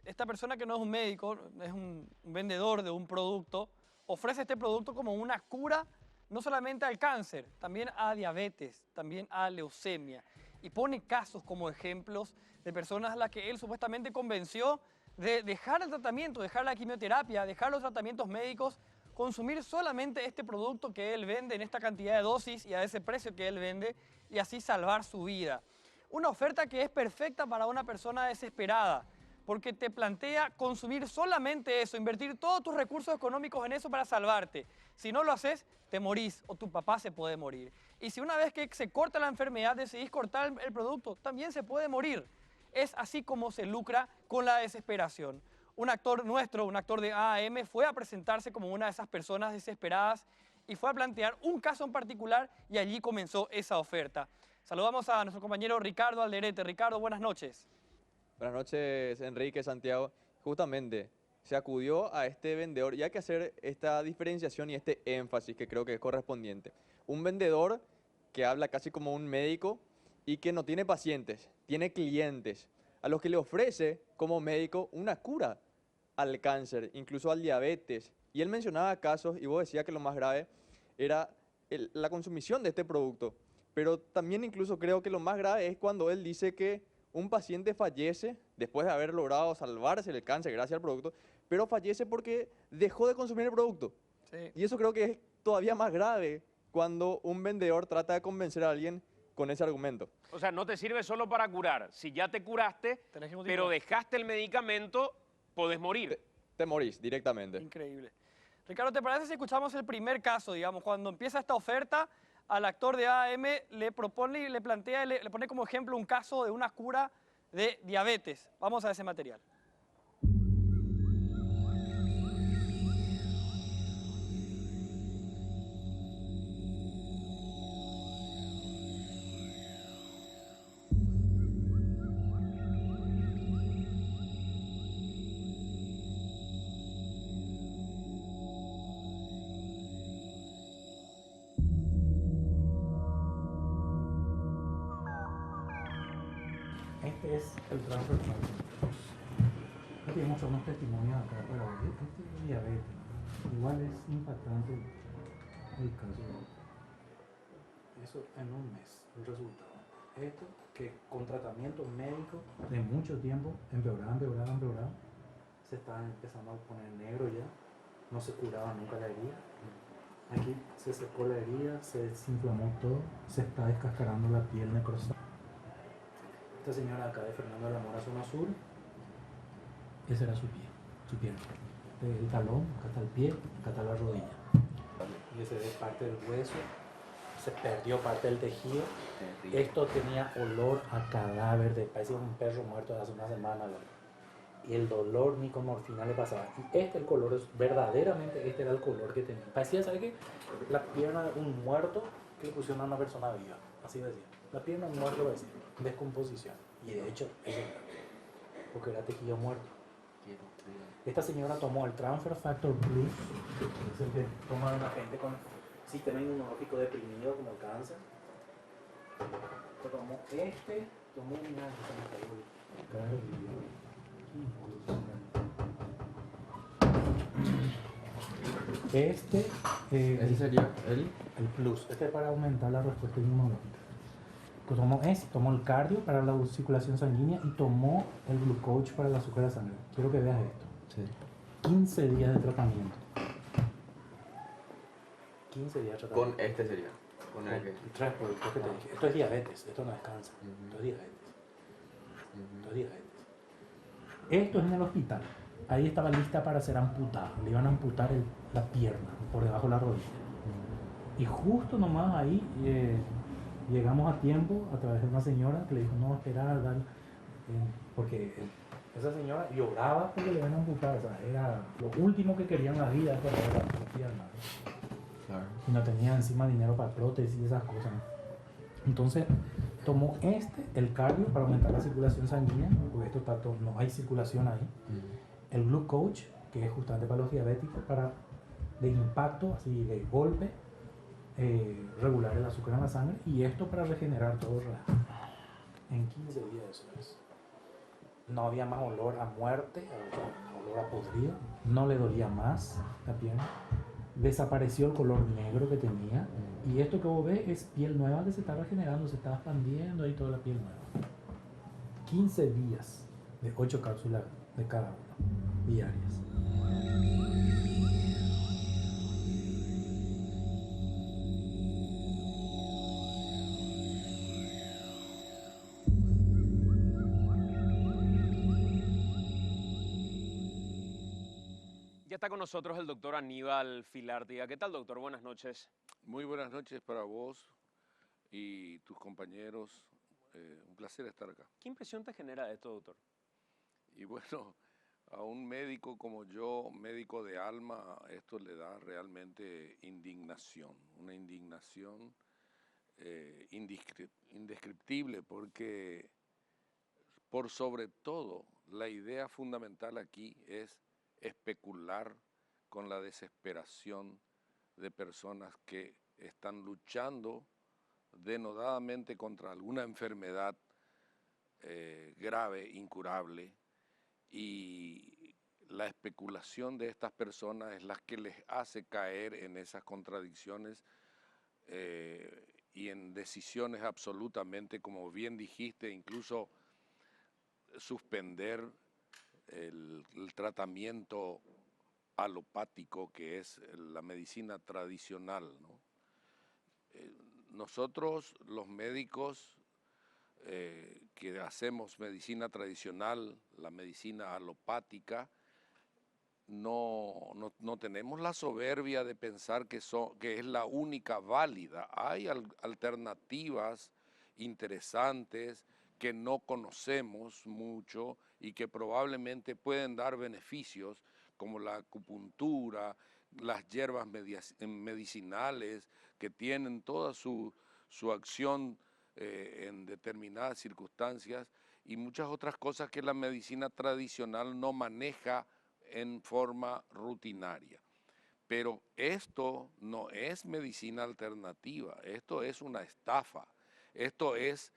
esta persona que no es un médico, es un vendedor de un producto, ofrece este producto como una cura no solamente al cáncer, también a diabetes, también a leucemia. Y pone casos como ejemplos de personas a las que él supuestamente convenció de dejar el tratamiento, dejar la quimioterapia, dejar los tratamientos médicos, consumir solamente este producto que él vende en esta cantidad de dosis y a ese precio que él vende y así salvar su vida. Una oferta que es perfecta para una persona desesperada, porque te plantea consumir solamente eso, invertir todos tus recursos económicos en eso para salvarte. Si no lo haces, te morís o tu papá se puede morir. Y si una vez que se corta la enfermedad decidís cortar el producto, también se puede morir. Es así como se lucra con la desesperación. Un actor nuestro, un actor de AAM, fue a presentarse como una de esas personas desesperadas y fue a plantear un caso en particular y allí comenzó esa oferta. Saludamos a nuestro compañero Ricardo Alderete. Ricardo, buenas noches. Buenas noches, Enrique, Santiago. Justamente, se acudió a este vendedor y hay que hacer esta diferenciación y este énfasis que creo que es correspondiente. Un vendedor que habla casi como un médico y que no tiene pacientes, tiene clientes, a los que le ofrece como médico una cura al cáncer, incluso al diabetes. Y él mencionaba casos, y vos decías que lo más grave era la consumición de este producto. Pero también incluso creo que lo más grave es cuando él dice que un paciente fallece después de haber logrado salvarse del cáncer gracias al producto, pero fallece porque dejó de consumir el producto. Sí. Y eso creo que es todavía más grave cuando un vendedor trata de convencer a alguien con ese argumento. O sea, no te sirve solo para curar. Si ya te curaste, Tenés que continuar. pero dejaste el medicamento, podés morir. Te morís directamente. Increíble. Ricardo, ¿te parece si escuchamos el primer caso, digamos, cuando empieza esta oferta, al actor de AAM le propone y le plantea, le pone como ejemplo un caso de una cura de diabetes? Vamos a ese material. Este es el transfer function. Aquí tenemos unos testimonios acá para ver. Este es diabetes. Igual es impactante el caso. Eso en un mes, el resultado. Esto que con tratamiento médico de mucho tiempo empeoraba. Se estaba empezando a poner negro ya. No se curaba nunca la herida. Aquí se secó la herida, se desinflamó todo, se está descascarando la piel necrosada. Esta señora acá de Fernando de la Mora, zona sur, ese era su pie. El talón, acá está el pie, acá está la rodilla. Y ese es parte del hueso se perdió parte del tejido. Terrible. Esto tenía olor a cadáver, parecía un perro muerto de hace una semana. Y el dolor ni con morfina le pasaba. Y el color, verdaderamente este era el color que tenía. Parecía, ¿sabes qué? La pierna de un muerto que le pusieron a una persona viva. Así decía. La pierna de un muerto parecía. Descomposición. Y de hecho, eso era. Porque era tejido muerto. Qué terrible. Esta señora tomó el Transfer Factor Plus, que es el que toma una gente con sistema inmunológico deprimido como el cáncer. Tomó tomó una Ese sería el plus, es para aumentar la respuesta inmunológica. Tomó el cardio para la circulación sanguínea y tomó el glucoach para el azúcar de sangre. Quiero que veas esto. Sí. 15 días de tratamiento. 15 días de tratamiento. Con este sería. Con el que. Tres productos que te dije. Esto es diabetes, esto no es cáncer. Ujú. Esto es diabetes. Esto es diabetes. Esto es en el hospital. Ahí estaba lista para ser amputada. Le iban a amputar la pierna por debajo de la rodilla. Y justo nomás ahí llegamos a tiempo a través de una señora que le dijo, no, espera, porque esa señora lloraba porque le iban a amputar. O sea, era lo último que querían en la vida, era perder la pierna. Claro. Y no tenía encima dinero para prótesis y esas cosas. Entonces tomó el cardio para aumentar la circulación sanguínea, porque esto está no hay circulación ahí. El glucoach, que es justamente para los diabéticos, para de impacto, así de golpe, regular el azúcar en la sangre, y esto para regenerar todo en 15 días. Eso es. No había más olor a muerte, olor a podrido, no le dolía más la pierna, desapareció el color negro que tenía, y esto que vos ves es piel nueva que se está regenerando, se está expandiendo ahí toda la piel nueva. 15 días de 8 cápsulas de cada uno, diarias. Ya está con nosotros el doctor Aníbal Filártiga. ¿Qué tal, doctor? Buenas noches. Muy buenas noches para vos y tus compañeros. Un placer estar acá. ¿Qué impresión te genera esto, doctor? Y bueno, a un médico como yo, médico de alma, esto le da realmente indignación. Una indignación indescriptible, porque por sobre todo la idea fundamental aquí es especular con la desesperación de personas que están luchando denodadamente contra alguna enfermedad grave, incurable, y la especulación de estas personas es la que les hace caer en esas contradicciones y en decisiones absolutamente, como bien dijiste, incluso suspender el tratamiento alopático que es la medicina tradicional, ¿no? Nosotros, los médicos que hacemos medicina tradicional, la medicina alopática, no tenemos la soberbia de pensar que es la única válida. Hay alternativas interesantes que no conocemos mucho y que probablemente pueden dar beneficios, como la acupuntura, las hierbas medicinales, que tienen toda su acción en determinadas circunstancias, y muchas otras cosas que la medicina tradicional no maneja en forma rutinaria. Pero esto no es medicina alternativa, esto es una estafa, esto es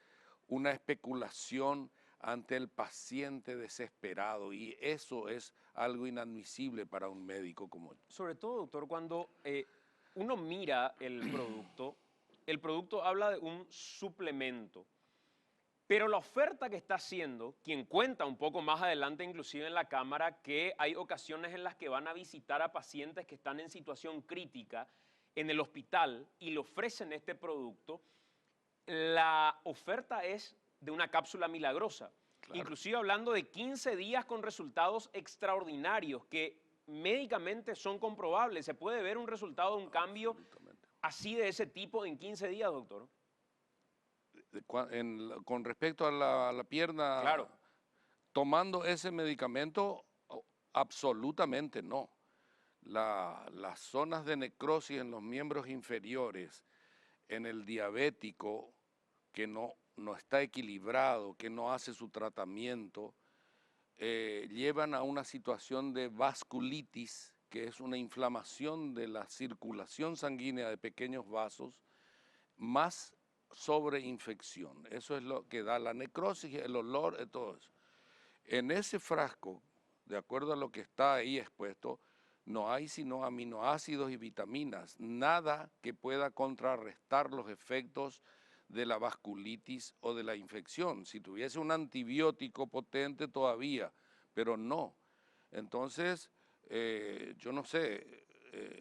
una especulación ante el paciente desesperado, y eso es algo inadmisible para un médico como yo. Sobre todo, doctor, cuando uno mira el producto habla de un suplemento, pero la oferta que está haciendo, quien cuenta un poco más adelante, inclusive en la cámara, que hay ocasiones en las que van a visitar a pacientes que están en situación crítica en el hospital y le ofrecen este producto, la oferta es de una cápsula milagrosa. Claro. Inclusive hablando de 15 días con resultados extraordinarios que médicamente son comprobables. Se puede ver un resultado, un cambio así de ese tipo en 15 días, doctor? Con respecto a la pierna, Claro. tomando ese medicamento, absolutamente no. Las zonas de necrosis en los miembros inferiores, en el diabético que no está equilibrado, que no hace su tratamiento, llevan a una situación de vasculitis, que es una inflamación de la circulación sanguínea de pequeños vasos, más sobreinfección. Eso es lo que da la necrosis, el olor, todo eso. En ese frasco, de acuerdo a lo que está ahí expuesto, no hay sino aminoácidos y vitaminas, nada que pueda contrarrestar los efectos de la vasculitis o de la infección. Si tuviese un antibiótico potente todavía, pero no. Entonces, yo no sé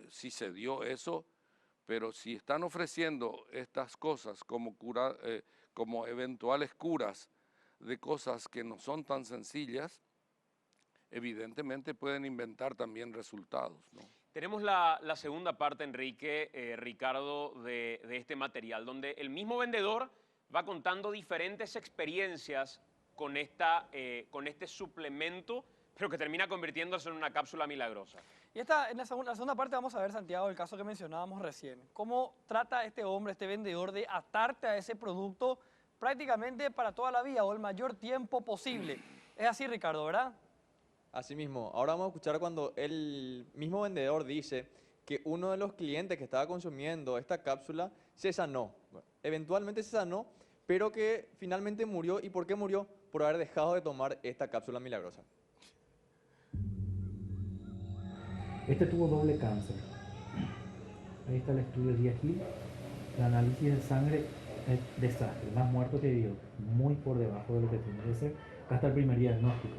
si se dio eso, pero si están ofreciendo estas cosas como, como eventuales curas de cosas que no son tan sencillas, evidentemente pueden inventar también resultados, ¿no? Tenemos la segunda parte, Enrique, Ricardo, de este material, donde el mismo vendedor va contando diferentes experiencias con este suplemento, pero que termina convirtiéndose en una cápsula milagrosa. Y en la segunda parte vamos a ver, Santiago, el caso que mencionábamos recién. ¿Cómo trata este hombre, este vendedor, de atarte a ese producto prácticamente para toda la vida o el mayor tiempo posible? Es así, Ricardo, ¿verdad? Así mismo, ahora vamos a escuchar cuando el mismo vendedor dice que uno de los clientes que estaba consumiendo esta cápsula se sanó. Eventualmente se sanó, pero que finalmente murió. ¿Y por qué murió? Por haber dejado de tomar esta cápsula milagrosa. Este tuvo doble cáncer. Ahí está el estudio de Gil. El análisis de sangre es desastre, más muerto que vivo, muy por debajo de lo que tiene que ser. Hasta el primer diagnóstico.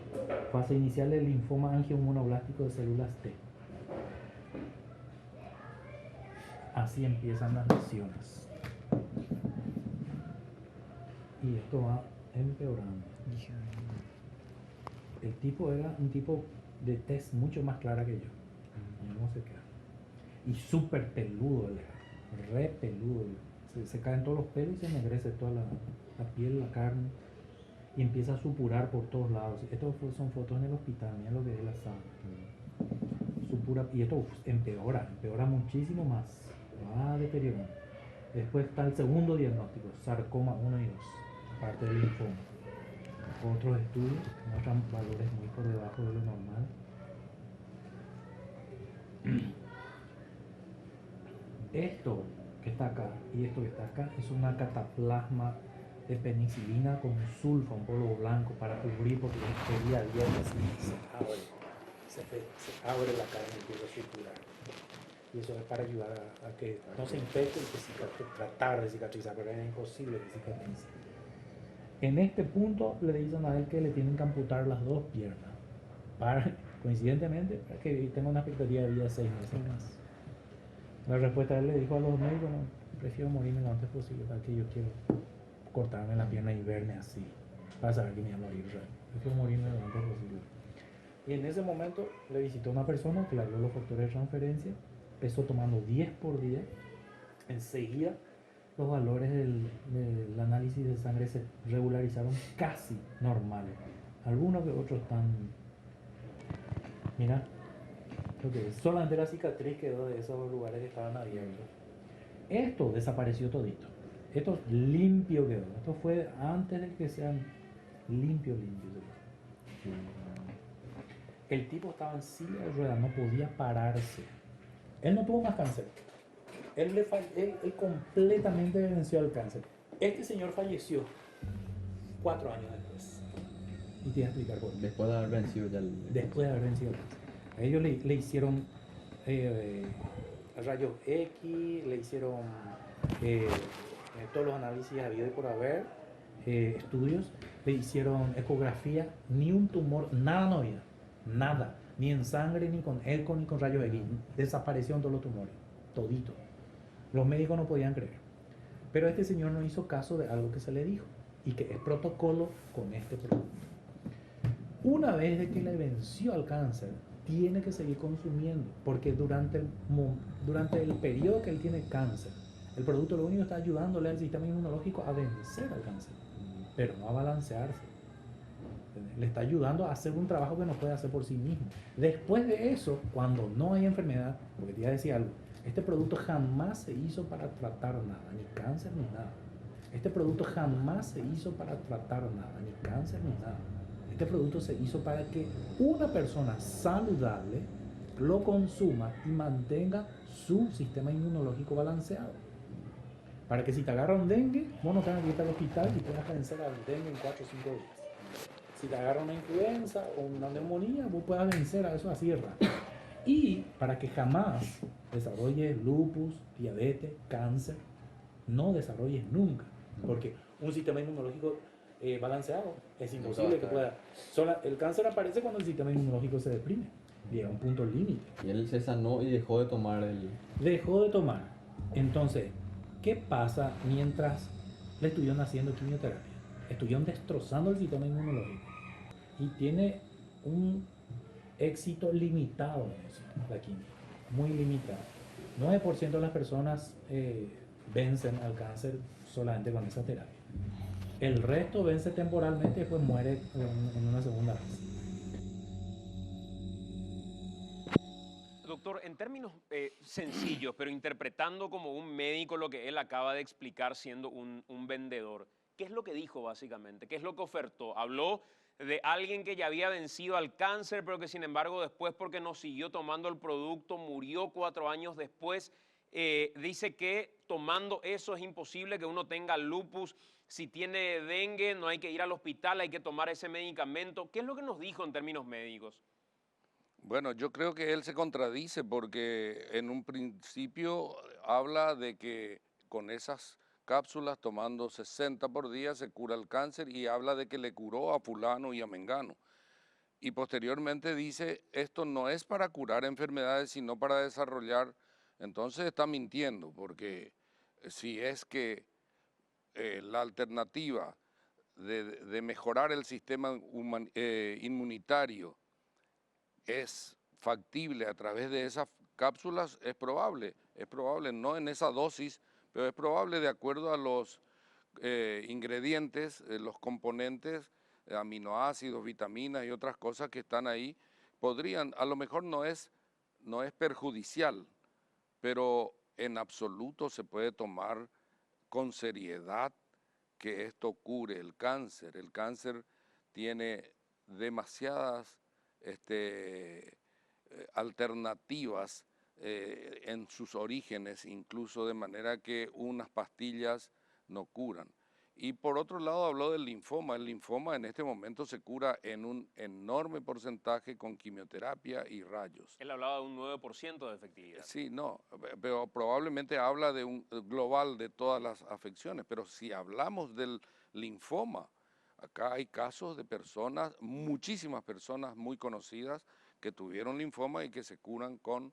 Fase inicial del linfoma angiomonoblástico de células T. Así empiezan las lesiones. Y esto va empeorando. El tipo era un tipo de tez mucho más clara que yo. No sé qué. Y súper peludo, re peludo. Se caen todos los pelos y se ennegrece toda la piel, la carne. Y empieza a supurar por todos lados. Estas son fotos en el hospital, mira lo que es la sangre. Supura, y esto empeora muchísimo más. Va deteriorando. Después está el segundo diagnóstico, sarcoma 1 y 2, aparte del linfoma. Otros estudios muestran valores muy por debajo de lo normal. Esto que está acá y esto que está acá es una cataplasma de penicilina con sulfa, un polvo blanco para cubrir, porque el día a día se abre la carne y empieza a circular. Y eso es para ayudar a que no se infecte y que tratar de cicatrizar, pero es imposible que cicatrice. En este punto le dicen a él que le tienen que amputar las dos piernas, coincidentemente, para que tenga una expectativa de vida de 6 meses más. La respuesta de él le dijo a los médicos: no, prefiero morirme lo antes posible, para que yo quiero cortarme la pierna y verme así, para saber que me voy a morir. Prefiero morirme lo antes posible. Y en ese momento le visitó una persona que le habló los factores de transferencia, empezó tomando 10 por día, enseguida los valores del análisis de sangre se regularizaron casi normales. Algunos que otros están, mira, solamente la cicatriz quedó de esos lugares que estaban abiertos. Esto desapareció todito. Esto limpio quedó. Esto fue antes de que sean limpio. El tipo estaba en silla de ruedas, no podía pararse. Él no tuvo más cáncer. Él completamente venció al cáncer. Este señor falleció 4 años después. Y te voy a explicar por qué. Después de haber vencido ya Después de haber vencido el cáncer. A ellos le hicieron rayos X, le hicieron todos los análisis habido y por haber, estudios, le hicieron ecografía, ni un tumor, nada no había, nada, ni en sangre, ni con eco, ni con rayos X. Desaparecieron todos los tumores, todito. Los médicos no podían creer. Pero este señor no hizo caso de algo que se le dijo y que es protocolo con este producto. Una vez de que le venció al cáncer, tiene que seguir consumiendo, porque durante el periodo que él tiene cáncer, el producto lo único que está ayudándole al sistema inmunológico a vencer al cáncer, pero no a balancearse. Le está ayudando a hacer un trabajo que no puede hacer por sí mismo. Después de eso, cuando no hay enfermedad, porque te iba a decir algo, este producto jamás se hizo para tratar nada, ni cáncer ni nada. Este producto jamás se hizo para tratar nada, ni cáncer ni nada. Este producto se hizo para que una persona saludable lo consuma y mantenga su sistema inmunológico balanceado. Para que si te agarra un dengue, vos no tengas que irte al hospital y puedas vencer al dengue en 4 o 5 días. Si te agarra una influenza o una neumonía, vos puedas vencer a eso así de rápido. Y para que jamás desarrolles lupus, diabetes, cáncer, no desarrolles nunca. Porque un sistema inmunológico balanceado es imposible que pueda. El cáncer aparece cuando el sistema inmunológico se deprime. Llega a un punto límite. Y él se sanó y dejó de tomar el... Dejó de tomar. Entonces, ¿qué pasa mientras le estuvieron haciendo quimioterapia? Estuvieron destrozando el sistema inmunológico. Y tiene un éxito limitado en eso, la quimio. Muy limitado. 9% de las personas vencen al cáncer solamente con esa terapia. El resto vence temporalmente y después muere en una segunda vez. Doctor, en términos sencillos, pero interpretando como un médico lo que él acaba de explicar siendo un vendedor, ¿qué es lo que dijo básicamente? ¿Qué es lo que ofertó? Habló de alguien que ya había vencido al cáncer, pero que sin embargo después, porque no siguió tomando el producto, murió 4 años después. Dice que tomando eso es imposible que uno tenga lupus. Si tiene dengue no hay que ir al hospital, hay que tomar ese medicamento. ¿Qué es lo que nos dijo en términos médicos? Bueno, yo creo que él se contradice porque en un principio habla de que con esas cápsulas tomando 60 por día se cura el cáncer y habla de que le curó a fulano y a mengano. Y posteriormente dice, esto no es para curar enfermedades, sino para desarrollar. Entonces está mintiendo, porque si es que la alternativa de mejorar el sistema inmunitario es factible a través de esas cápsulas, es probable, no en esa dosis, pero es probable de acuerdo a los ingredientes, los componentes, aminoácidos, vitaminas y otras cosas que están ahí, podrían, a lo mejor no es perjudicial, pero en absoluto se puede tomar con seriedad que esto cure el cáncer. El cáncer tiene demasiadas alternativas en sus orígenes, incluso de manera que unas pastillas no curan. Y por otro lado habló del linfoma. El linfoma en este momento se cura en un enorme porcentaje con quimioterapia y rayos. Él hablaba de un 9% de efectividad. Sí, no, pero probablemente habla de un global de todas las afecciones, pero si hablamos del linfoma, acá hay casos de personas, muchísimas personas muy conocidas que tuvieron linfoma y que se curan con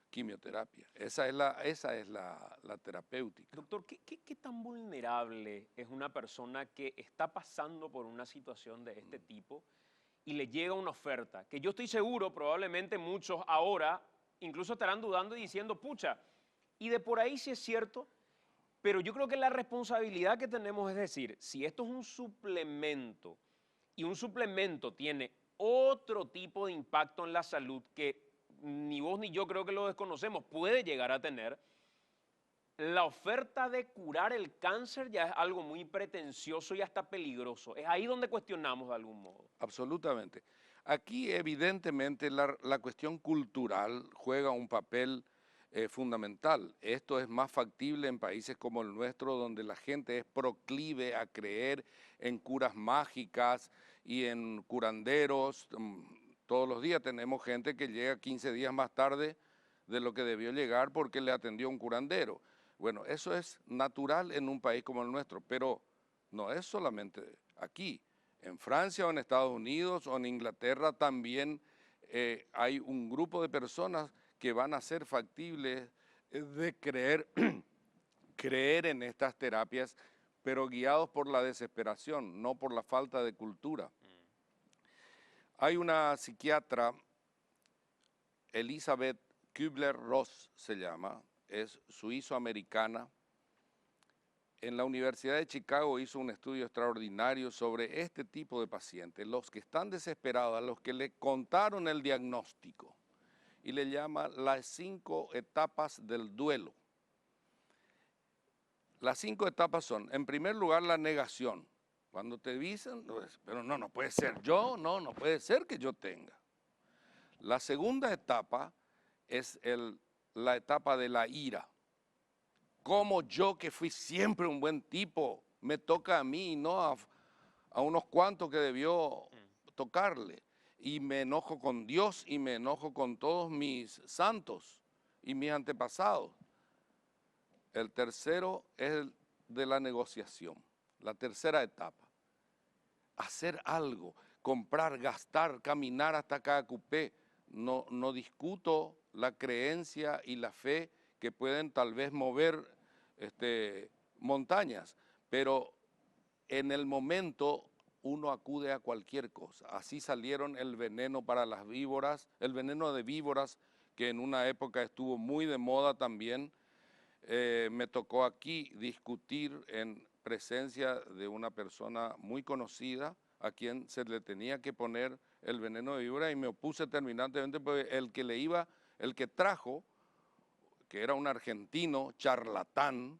quimioterapia. Esa es la terapéutica. Doctor, ¿qué tan vulnerable es una persona que está pasando por una situación de este tipo y le llega una oferta? Que yo estoy seguro, probablemente muchos ahora incluso estarán dudando y diciendo, pucha, y de por ahí sí es cierto, pero yo creo que la responsabilidad que tenemos es decir, si esto es un suplemento y un suplemento tiene otro tipo de impacto en la salud que ni vos ni yo creo que lo desconocemos, puede llegar a tener, la oferta de curar el cáncer ya es algo muy pretencioso y hasta peligroso. Es ahí donde cuestionamos de algún modo. Absolutamente. Aquí evidentemente la cuestión cultural juega un papel fundamental. Esto es más factible en países como el nuestro, donde la gente es proclive a creer en curas mágicas y en curanderos. Todos los días tenemos gente que llega 15 días más tarde de lo que debió llegar porque le atendió un curandero. Bueno, eso es natural en un país como el nuestro, pero no es solamente aquí. En Francia o en Estados Unidos o en Inglaterra también hay un grupo de personas que van a ser factibles de creer en estas terapias, pero guiados por la desesperación, no por la falta de cultura. Hay una psiquiatra Elizabeth Kübler-Ross se llama, es suizo-americana. En la Universidad de Chicago hizo un estudio extraordinario sobre este tipo de pacientes, los que están desesperados, a los que le contaron el diagnóstico, y le llama las 5 etapas del duelo. Las 5 etapas son, en primer lugar, la negación. Cuando te dicen, pero no puede ser yo, no puede ser que yo tenga. La segunda etapa es la etapa de la ira. Como yo, que fui siempre un buen tipo, me toca a mí y no a unos cuantos que debió tocarle. Y me enojo con Dios y me enojo con todos mis santos y mis antepasados. El tercero es el de la negociación, la tercera etapa. Hacer algo, comprar, gastar, caminar hasta cada cupé. No discuto la creencia y la fe que pueden tal vez mover montañas, pero en el momento uno acude a cualquier cosa. Así salieron el veneno para las víboras, el veneno de víboras, que en una época estuvo muy de moda también. Me tocó aquí discutir en presencia de una persona muy conocida a quien se le tenía que poner el veneno de víbora, y me opuse terminantemente porque el que trajo, que era un argentino charlatán,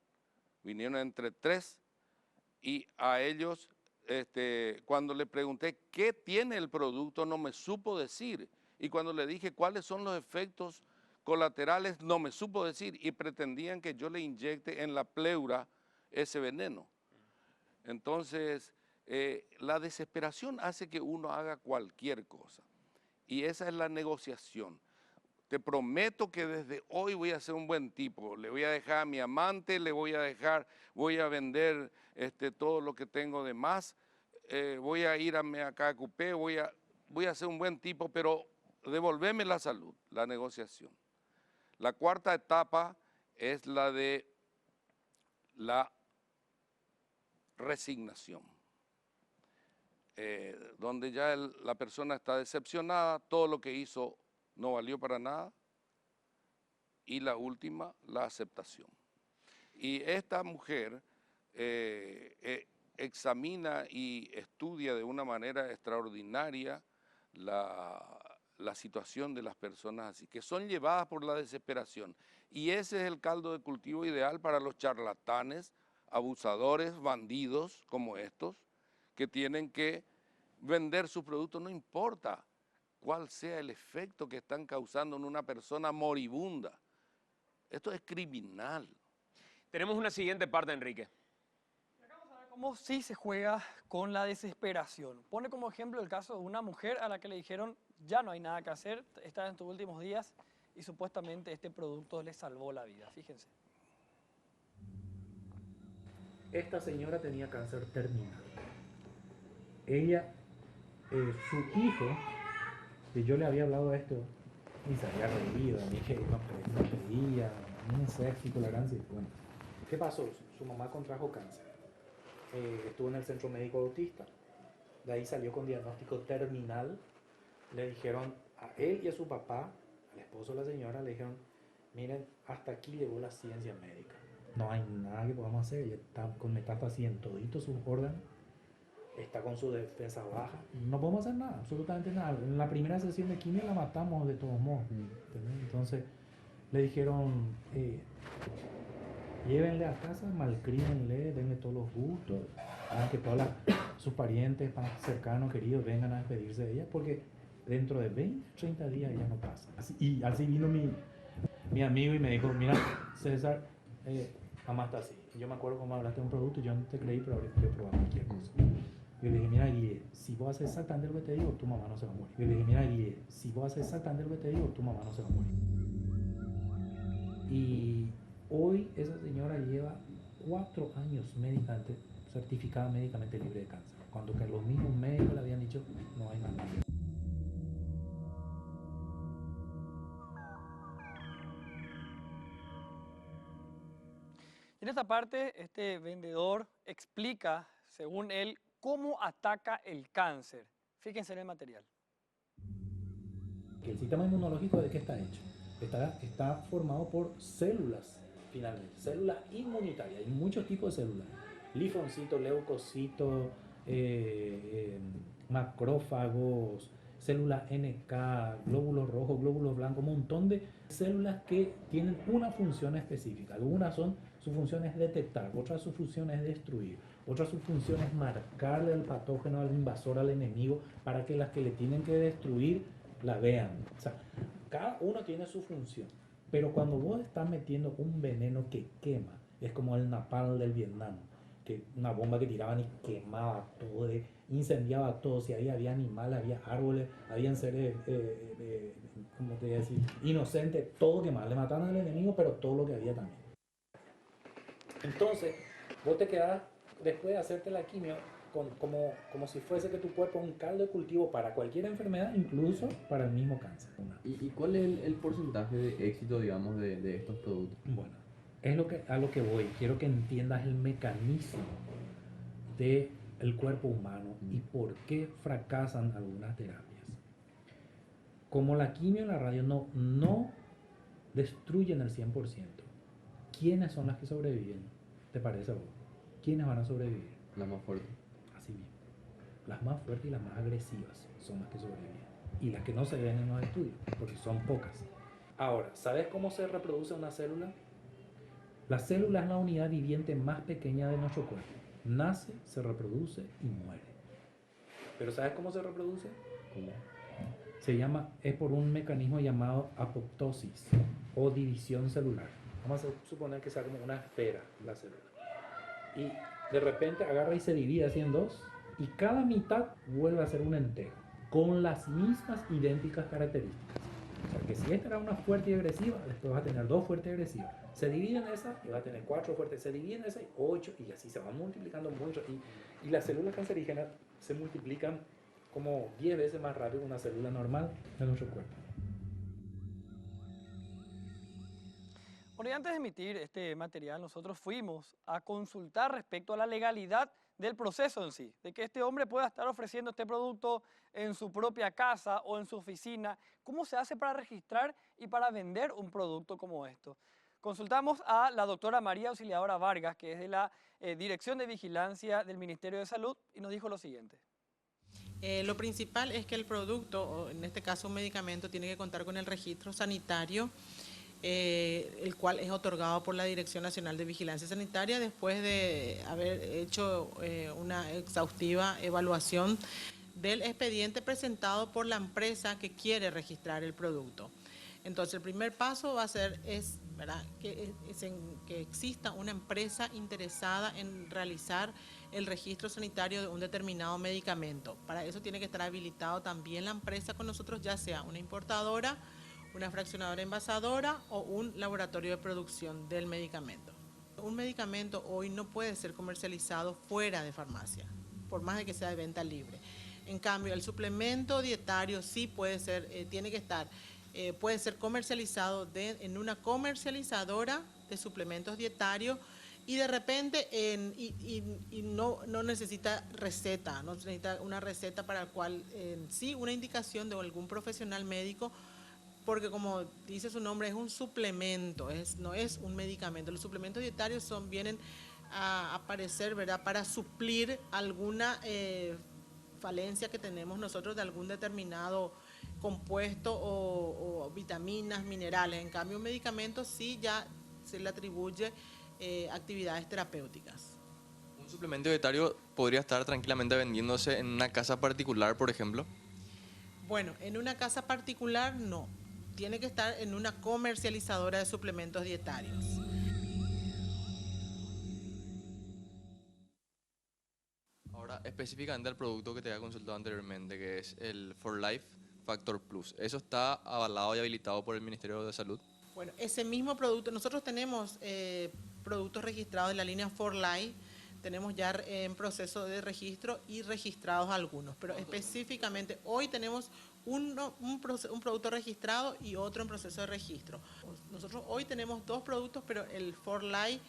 vinieron entre 3, y a ellos, cuando le pregunté qué tiene el producto, no me supo decir, y cuando le dije cuáles son los efectos colaterales, no me supo decir, y pretendían que yo le inyecte en la pleura ese veneno. Entonces, la desesperación hace que uno haga cualquier cosa, y esa es la negociación. Te prometo que desde hoy voy a ser un buen tipo, le voy a dejar a mi amante, voy a vender todo lo que tengo de más, voy a ir a cada cupé, voy a ser un buen tipo, pero devolverme la salud, la negociación. La cuarta etapa es la de la resignación, donde ya la persona está decepcionada, todo lo que hizo no valió para nada, y la última, la aceptación. Y esta mujer examina y estudia de una manera extraordinaria la situación de las personas así, que son llevadas por la desesperación. Y ese es el caldo de cultivo ideal para los charlatanes, abusadores, bandidos como estos, que tienen que vender sus productos, no importa cuál sea el efecto que están causando en una persona moribunda. Esto es criminal. Tenemos una siguiente parte, Enrique. Cómo sí se juega con la desesperación. Pone como ejemplo el caso de una mujer a la que le dijeron ya no hay nada que hacer, estás en tus últimos días, y supuestamente este producto le salvó la vida. Fíjense. Esta señora tenía cáncer terminal. Ella, su hijo, que yo le había hablado de esto, y se había reído, dije, no creía, no sé, tolerancia. Bueno, ¿qué pasó? Su mamá contrajo cáncer. Estuvo en el Centro Médico Autista. De ahí salió con diagnóstico terminal. Le dijeron a él y a su papá, al esposo de la señora, le dijeron, miren, hasta aquí llegó la ciencia médica. No hay nada que podamos hacer. Ella está con metástasis en toditos sus órganos. Está con su defensa baja. No podemos hacer nada, absolutamente nada. En la primera sesión de quimio la matamos de todos modos. Entonces le dijeron, llévenle a casa, malcríenle, denle todos los gustos, hagan que todos sus parientes más cercanos, queridos, vengan a despedirse de ella, porque dentro de 20, 30 días ella no pasa. Y así vino mi amigo y me dijo, mira, César, mamá está así. Yo me acuerdo cómo hablaste de un producto, yo no te creí, pero ahora quiero probar cualquier cosa. Yo le dije, mira, Guille, si vos haces exactamente lo que te digo, tu mamá no se va a morir. Yo le dije, mira, Guille, si vos haces exactamente lo que te digo, tu mamá no se va a morir. Y hoy esa señora lleva 4 años certificada médicamente libre de cáncer, cuando que los mismos médicos le habían dicho, no hay nada. En esta parte, este vendedor explica, según él, cómo ataca el cáncer. Fíjense en el material. Que ¿El sistema inmunológico de qué está hecho? Está formado por células, finalmente, células inmunitarias. Hay muchos tipos de células. Linfocitos, leucocitos, macrófagos, células NK, glóbulos rojos, glóbulos blancos, un montón de células que tienen una función específica. Algunas su función es detectar, otras su función es destruir, otras su función es marcarle al patógeno, al invasor, al enemigo, para que las que le tienen que destruir la vean. O sea, cada uno tiene su función. Pero cuando vos estás metiendo un veneno que quema, es como el napalm del Vietnam, que una bomba que tiraban y quemaba todo, incendiaba todo. Si había animales, había árboles, habían seres, ¿cómo te voy a decir? Inocentes, todo quemaba. Le mataban al enemigo, pero todo lo que había también. Entonces, vos te quedás, después de hacerte la quimio, como si fuese que tu cuerpo es un caldo de cultivo para cualquier enfermedad, incluso para el mismo cáncer. ¿Y cuál es el porcentaje de éxito, digamos, de estos productos? Bueno, es a lo que voy. Quiero que entiendas el mecanismo del cuerpo humano y por qué fracasan algunas terapias. Como la quimio y la radio no destruyen el 100%, ¿quiénes son las que sobreviven? ¿Te parece a vos? ¿Quiénes van a sobrevivir? La más fuerte. Así mismo. Las más fuertes y las más agresivas son las que sobreviven. Y las que no se ven en los estudios, porque son pocas. Ahora, ¿sabes cómo se reproduce una célula? La célula es la unidad viviente más pequeña de nuestro cuerpo. Nace, se reproduce y muere. ¿Pero sabes cómo se reproduce? ¿Cómo? Es por un mecanismo llamado apoptosis o división celular. Vamos a suponer que sea como una esfera la célula. Y de repente agarra y se divide así en dos, y cada mitad vuelve a ser un entero, con las mismas idénticas características. O sea, que si esta era una fuerte y agresiva, después vas a tener dos fuertes y agresivas. Se divide en esa y vas a tener 4 fuertes, se divide en esa y 8, y así se van multiplicando mucho. Y las células cancerígenas se multiplican como 10 veces más rápido que una célula normal de nuestro cuerpo. Bueno, y antes de emitir este material, nosotros fuimos a consultar respecto a la legalidad del proceso en sí, de que este hombre pueda estar ofreciendo este producto en su propia casa o en su oficina. ¿Cómo se hace para registrar y para vender un producto como esto? Consultamos a la doctora María Auxiliadora Vargas, que es de la Dirección de Vigilancia del Ministerio de Salud, y nos dijo lo siguiente. Lo principal es que el producto, o en este caso un medicamento, tiene que contar con el registro sanitario, el cual es otorgado por la Dirección Nacional de Vigilancia Sanitaria después de haber hecho una exhaustiva evaluación del expediente presentado por la empresa que quiere registrar el producto. Entonces, el primer paso va a ser que exista una empresa interesada en realizar el registro sanitario de un determinado medicamento. Para eso tiene que estar habilitado también la empresa con nosotros, ya sea una importadora, una fraccionadora envasadora o un laboratorio de producción del medicamento. Un medicamento hoy no puede ser comercializado fuera de farmacia, por más de que sea de venta libre. En cambio, el suplemento dietario sí puede ser, puede ser comercializado en una comercializadora de suplementos dietarios y de repente no necesita receta, no necesita una receta para la cual sí una indicación de algún profesional médico, porque como dice su nombre, es un suplemento, no es un medicamento. Los suplementos dietarios vienen a aparecer, ¿verdad?, para suplir alguna falencia que tenemos nosotros de algún determinado compuesto o vitaminas, minerales. En cambio, un medicamento sí ya se le atribuye actividades terapéuticas. ¿Un suplemento dietario podría estar tranquilamente vendiéndose en una casa particular, por ejemplo? Bueno, en una casa particular no. Tiene que estar en una comercializadora de suplementos dietarios. Ahora, específicamente el producto que te había consultado anteriormente, que es el For Life Factor Plus, ¿eso está avalado y habilitado por el Ministerio de Salud? Bueno, ese mismo producto, nosotros tenemos productos registrados de la línea For Life, tenemos ya en proceso de registro y registrados algunos, pero específicamente hoy tenemos un producto registrado y otro en proceso de registro. Nosotros hoy tenemos 2 productos, pero el For Life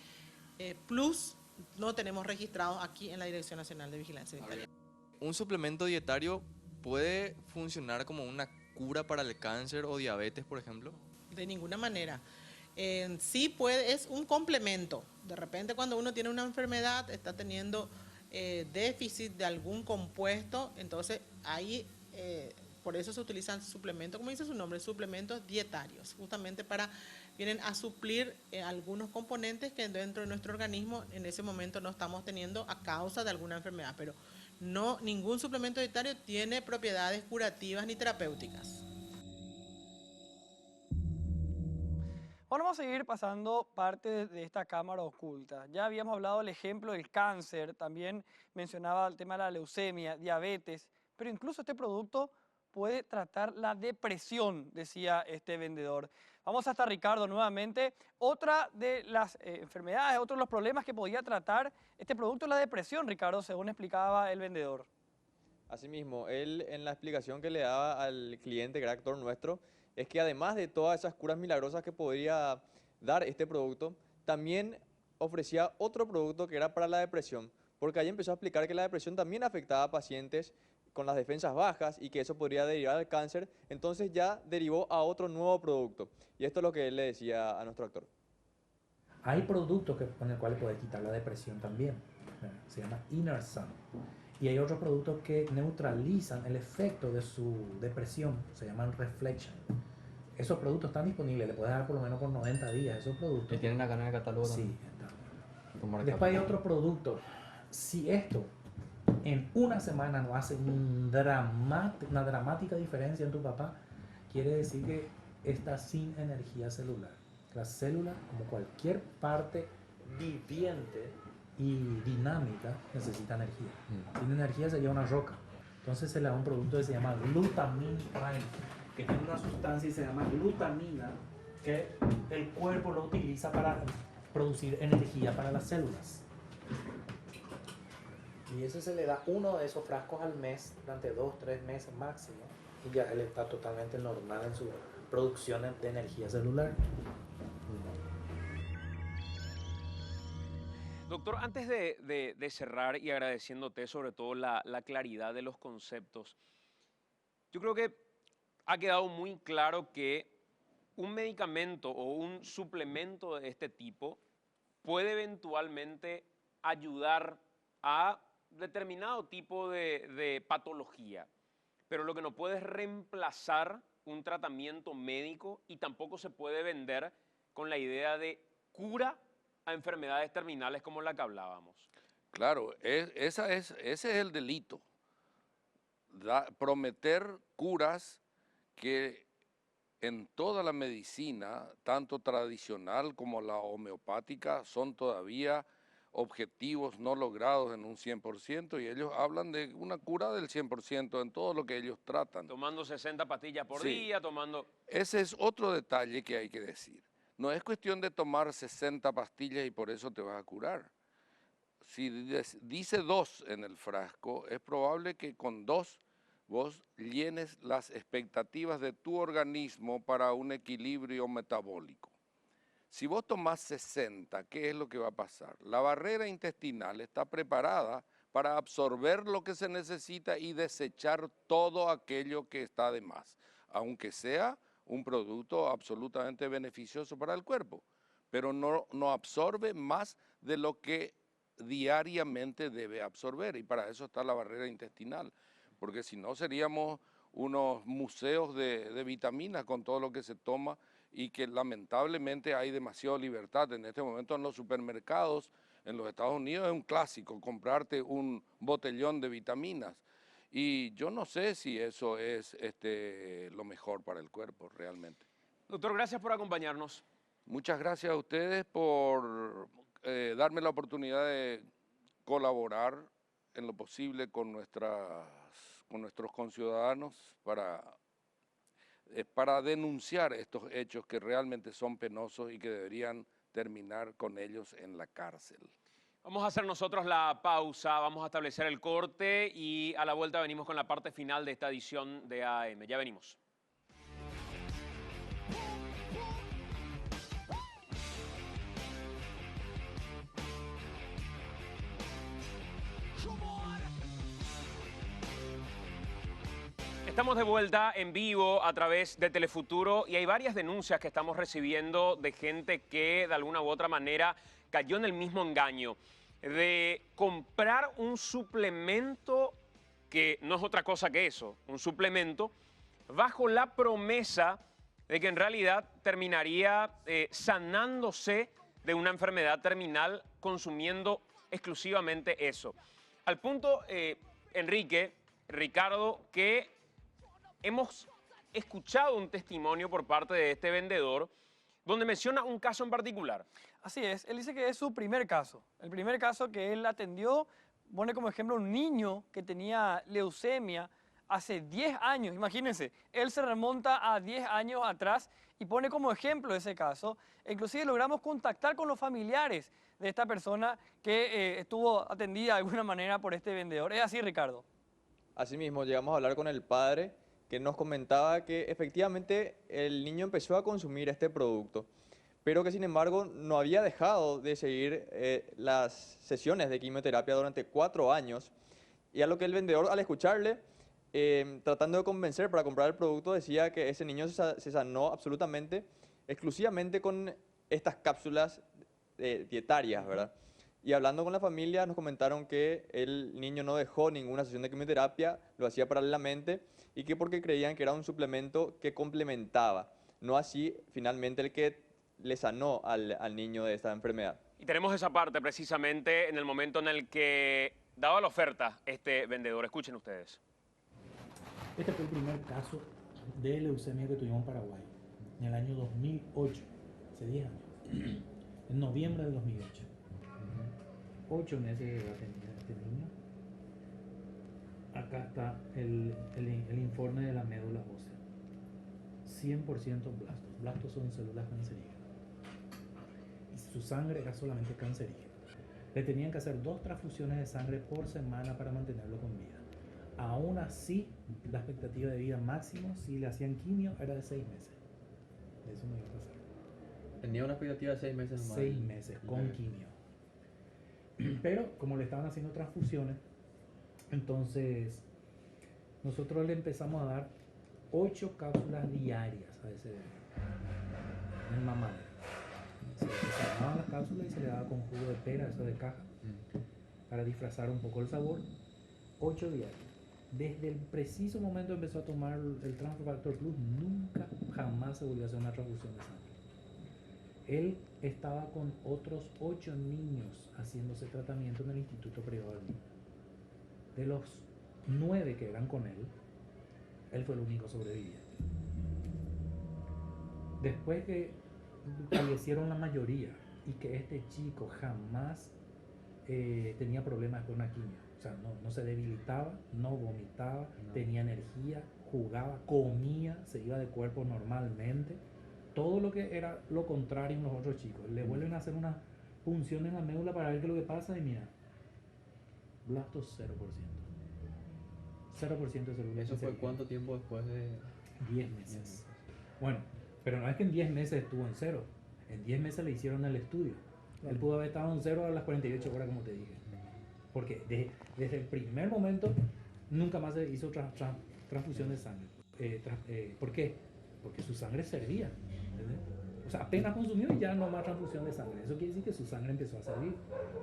Plus no tenemos registrados aquí en la Dirección Nacional de Vigilancia Sanitaria. ¿Un suplemento dietario puede funcionar como una cura para el cáncer o diabetes, por ejemplo? De ninguna manera. Sí es un complemento. De repente cuando uno tiene una enfermedad, está teniendo déficit de algún compuesto, entonces ahí por eso se utilizan suplementos, como dice su nombre, suplementos dietarios, justamente vienen a suplir algunos componentes que dentro de nuestro organismo en ese momento no estamos teniendo a causa de alguna enfermedad, pero no, ningún suplemento dietario tiene propiedades curativas ni terapéuticas. Ahora vamos a seguir pasando parte de esta cámara oculta. Ya habíamos hablado del ejemplo del cáncer, también mencionaba el tema de la leucemia, diabetes, pero incluso este producto puede tratar la depresión, decía este vendedor. Vamos hasta Ricardo nuevamente. Otra de las enfermedades, otro de los problemas que podía tratar este producto es la depresión, Ricardo, según explicaba el vendedor. Asimismo, él en la explicación que le daba al cliente, que era actor nuestro, es que además de todas esas curas milagrosas que podría dar este producto, también ofrecía otro producto que era para la depresión, porque ahí empezó a explicar que la depresión también afectaba a pacientes con las defensas bajas y que eso podría derivar al cáncer, entonces ya derivó a otro nuevo producto. Y esto es lo que él le decía a nuestro actor. Hay productos con el cual puede quitar la depresión también. Se llama Inner Sun. Y hay otros productos que neutralizan el efecto de su depresión. Se llaman Reflection. Esos productos están disponibles. Le puedes dar por lo menos por 90 días esos productos. ¿Y tienen acá en el catálogo también? Sí, está. Después hay otro producto. Si esto en una semana no hace una dramática diferencia en tu papá, quiere decir que está sin energía celular. Las células, como cualquier parte viviente y dinámica, necesita energía. Sin energía sería una roca. Entonces se le da un producto que se llama Glutamine Prime, que tiene una sustancia y se llama glutamina, que el cuerpo lo utiliza para producir energía para las células. Y eso se le da uno de esos frascos al mes durante 2-3 meses máximo. Y ya él está totalmente normal en su producción de energía celular. Doctor, antes de cerrar y agradeciéndote sobre todo la claridad de los conceptos, yo creo que ha quedado muy claro que un medicamento o un suplemento de este tipo puede eventualmente ayudar a determinado tipo de patología, pero lo que no puede es reemplazar un tratamiento médico y tampoco se puede vender con la idea de cura a enfermedades terminales como la que hablábamos. Claro, ese es el delito. Prometer curas que en toda la medicina, tanto tradicional como la homeopática, son todavía objetivos no logrados en un 100%, y ellos hablan de una cura del 100% en todo lo que ellos tratan. Tomando 60 pastillas por Sí. día, tomando... Ese es otro detalle que hay que decir. No es cuestión de tomar 60 pastillas y por eso te vas a curar. Si dice 2 en el frasco, es probable que con 2 vos llenes las expectativas de tu organismo para un equilibrio metabólico. Si vos tomás 60, ¿qué es lo que va a pasar? La barrera intestinal está preparada para absorber lo que se necesita y desechar todo aquello que está de más, aunque sea un producto absolutamente beneficioso para el cuerpo, pero no absorbe más de lo que diariamente debe absorber, y para eso está la barrera intestinal, porque si no seríamos unos museos de vitaminas con todo lo que se toma, y que lamentablemente hay demasiada libertad. En este momento en los supermercados en los Estados Unidos es un clásico comprarte un botellón de vitaminas. Y yo no sé si eso es lo mejor para el cuerpo realmente. Doctor, gracias por acompañarnos. Muchas gracias a ustedes por darme la oportunidad de colaborar en lo posible con nuestros conciudadanos para denunciar estos hechos que realmente son penosos y que deberían terminar con ellos en la cárcel. Vamos a hacer nosotros la pausa, vamos a establecer el corte y a la vuelta venimos con la parte final de esta edición de AM. Ya venimos. Estamos de vuelta en vivo a través de Telefuturo y hay varias denuncias que estamos recibiendo de gente que de alguna u otra manera cayó en el mismo engaño de comprar un suplemento que no es otra cosa que eso, un suplemento bajo la promesa de que en realidad terminaría sanándose de una enfermedad terminal consumiendo exclusivamente eso. Al punto, Enrique, Ricardo, que hemos escuchado un testimonio por parte de este vendedor donde menciona un caso en particular. Así es, él dice que es su primer caso. El primer caso que él atendió, pone como ejemplo un niño que tenía leucemia hace 10 años, imagínense. Él se remonta a 10 años atrás y pone como ejemplo ese caso. E inclusive logramos contactar con los familiares de esta persona que estuvo atendida de alguna manera por este vendedor. ¿Es así, Ricardo? Asimismo, llegamos a hablar con el padre que nos comentaba que efectivamente el niño empezó a consumir este producto, pero que sin embargo no había dejado de seguir las sesiones de quimioterapia durante 4 años, y a lo que el vendedor, al escucharle, tratando de convencer para comprar el producto, decía que ese niño se sanó absolutamente, exclusivamente con estas cápsulas dietarias, ¿verdad? Y hablando con la familia nos comentaron que el niño no dejó ninguna sesión de quimioterapia, lo hacía paralelamente, y que porque creían que era un suplemento que complementaba, no así finalmente el que le sanó al niño de esta enfermedad. Y tenemos esa parte precisamente en el momento en el que daba la oferta este vendedor. Escuchen ustedes. Este fue el primer caso de leucemia que tuvimos en Paraguay, en el año 2008, hace 10 años, en noviembre del 2008. 8 meses de edad tenía este niño. Acá está el informe de la médula ósea. 100% blastos. Blastos son células cancerígenas. Y su sangre era solamente cancerígena. Le tenían que hacer 2 transfusiones de sangre por semana para mantenerlo con vida. Aún así, la expectativa de vida máximo, si le hacían quimio, era de 6 meses. Eso no iba a pasar. Tenía una expectativa de 6 meses más. 6 meses con quimio. Pero como le estaban haciendo transfusiones, entonces nosotros le empezamos a dar 8 cápsulas diarias a ese bebé en el mamadero. Se le desarmaban las cápsulas y se le daba con jugo de pera, eso de caja, para disfrazar un poco el sabor. 8 diarios. Desde el preciso momento que empezó a tomar el Transfactor Plus, nunca, jamás se volvió a hacer una transfusión de sangre. Él estaba con otros 8 niños haciéndose tratamiento en el Instituto Privado del Niño. De los 9 que eran con él fue el único sobreviviente. Después que fallecieron la mayoría y que este chico jamás tenía problemas con una quimio, o sea, no se debilitaba, no vomitaba, tenía energía, jugaba, comía, se iba de cuerpo normalmente. Todo lo que era lo contrario en los otros chicos. Le vuelven a hacer una punción en la médula para ver qué es lo que pasa y mira, blastos 0%. 0% de células. ¿Eso fue cuánto tiempo después de...? 10 meses. Bueno, pero no es que en 10 meses estuvo en 0. En 10 meses le hicieron el estudio. Él pudo haber estado en 0 a las 48 horas, como te dije. Porque desde el primer momento nunca más se hizo transfusión de sangre. ¿Por qué? Porque su sangre servía. ¿Entendés? O sea, apenas consumió y ya no más transfusión de sangre. Eso quiere decir que su sangre empezó a servir.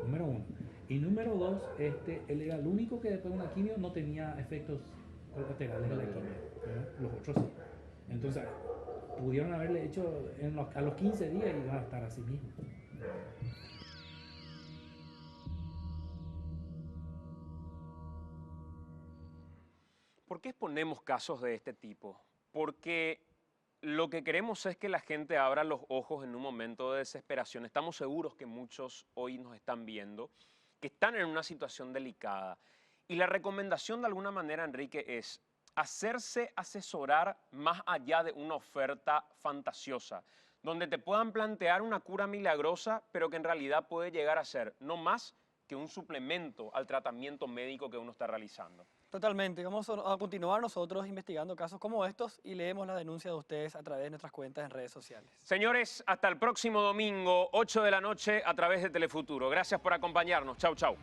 Número 1. Y número 2, él era el único que después de una quimio no tenía efectos colaterales de la quimio, ¿verdad? Los otros sí. Entonces, pudieron haberle hecho a los 15 días y iban a estar así mismo. ¿Por qué exponemos casos de este tipo? Porque lo que queremos es que la gente abra los ojos en un momento de desesperación. Estamos seguros que muchos hoy nos están viendo, que están en una situación delicada. Y la recomendación de alguna manera, Enrique, es hacerse asesorar más allá de una oferta fantasiosa, donde te puedan plantear una cura milagrosa, pero que en realidad puede llegar a ser no más que un suplemento al tratamiento médico que uno está realizando. Totalmente. Vamos a continuar nosotros investigando casos como estos y leemos la denuncia de ustedes a través de nuestras cuentas en redes sociales. Señores, hasta el próximo domingo, 8 de la noche, a través de Telefuturo. Gracias por acompañarnos. Chau, chau.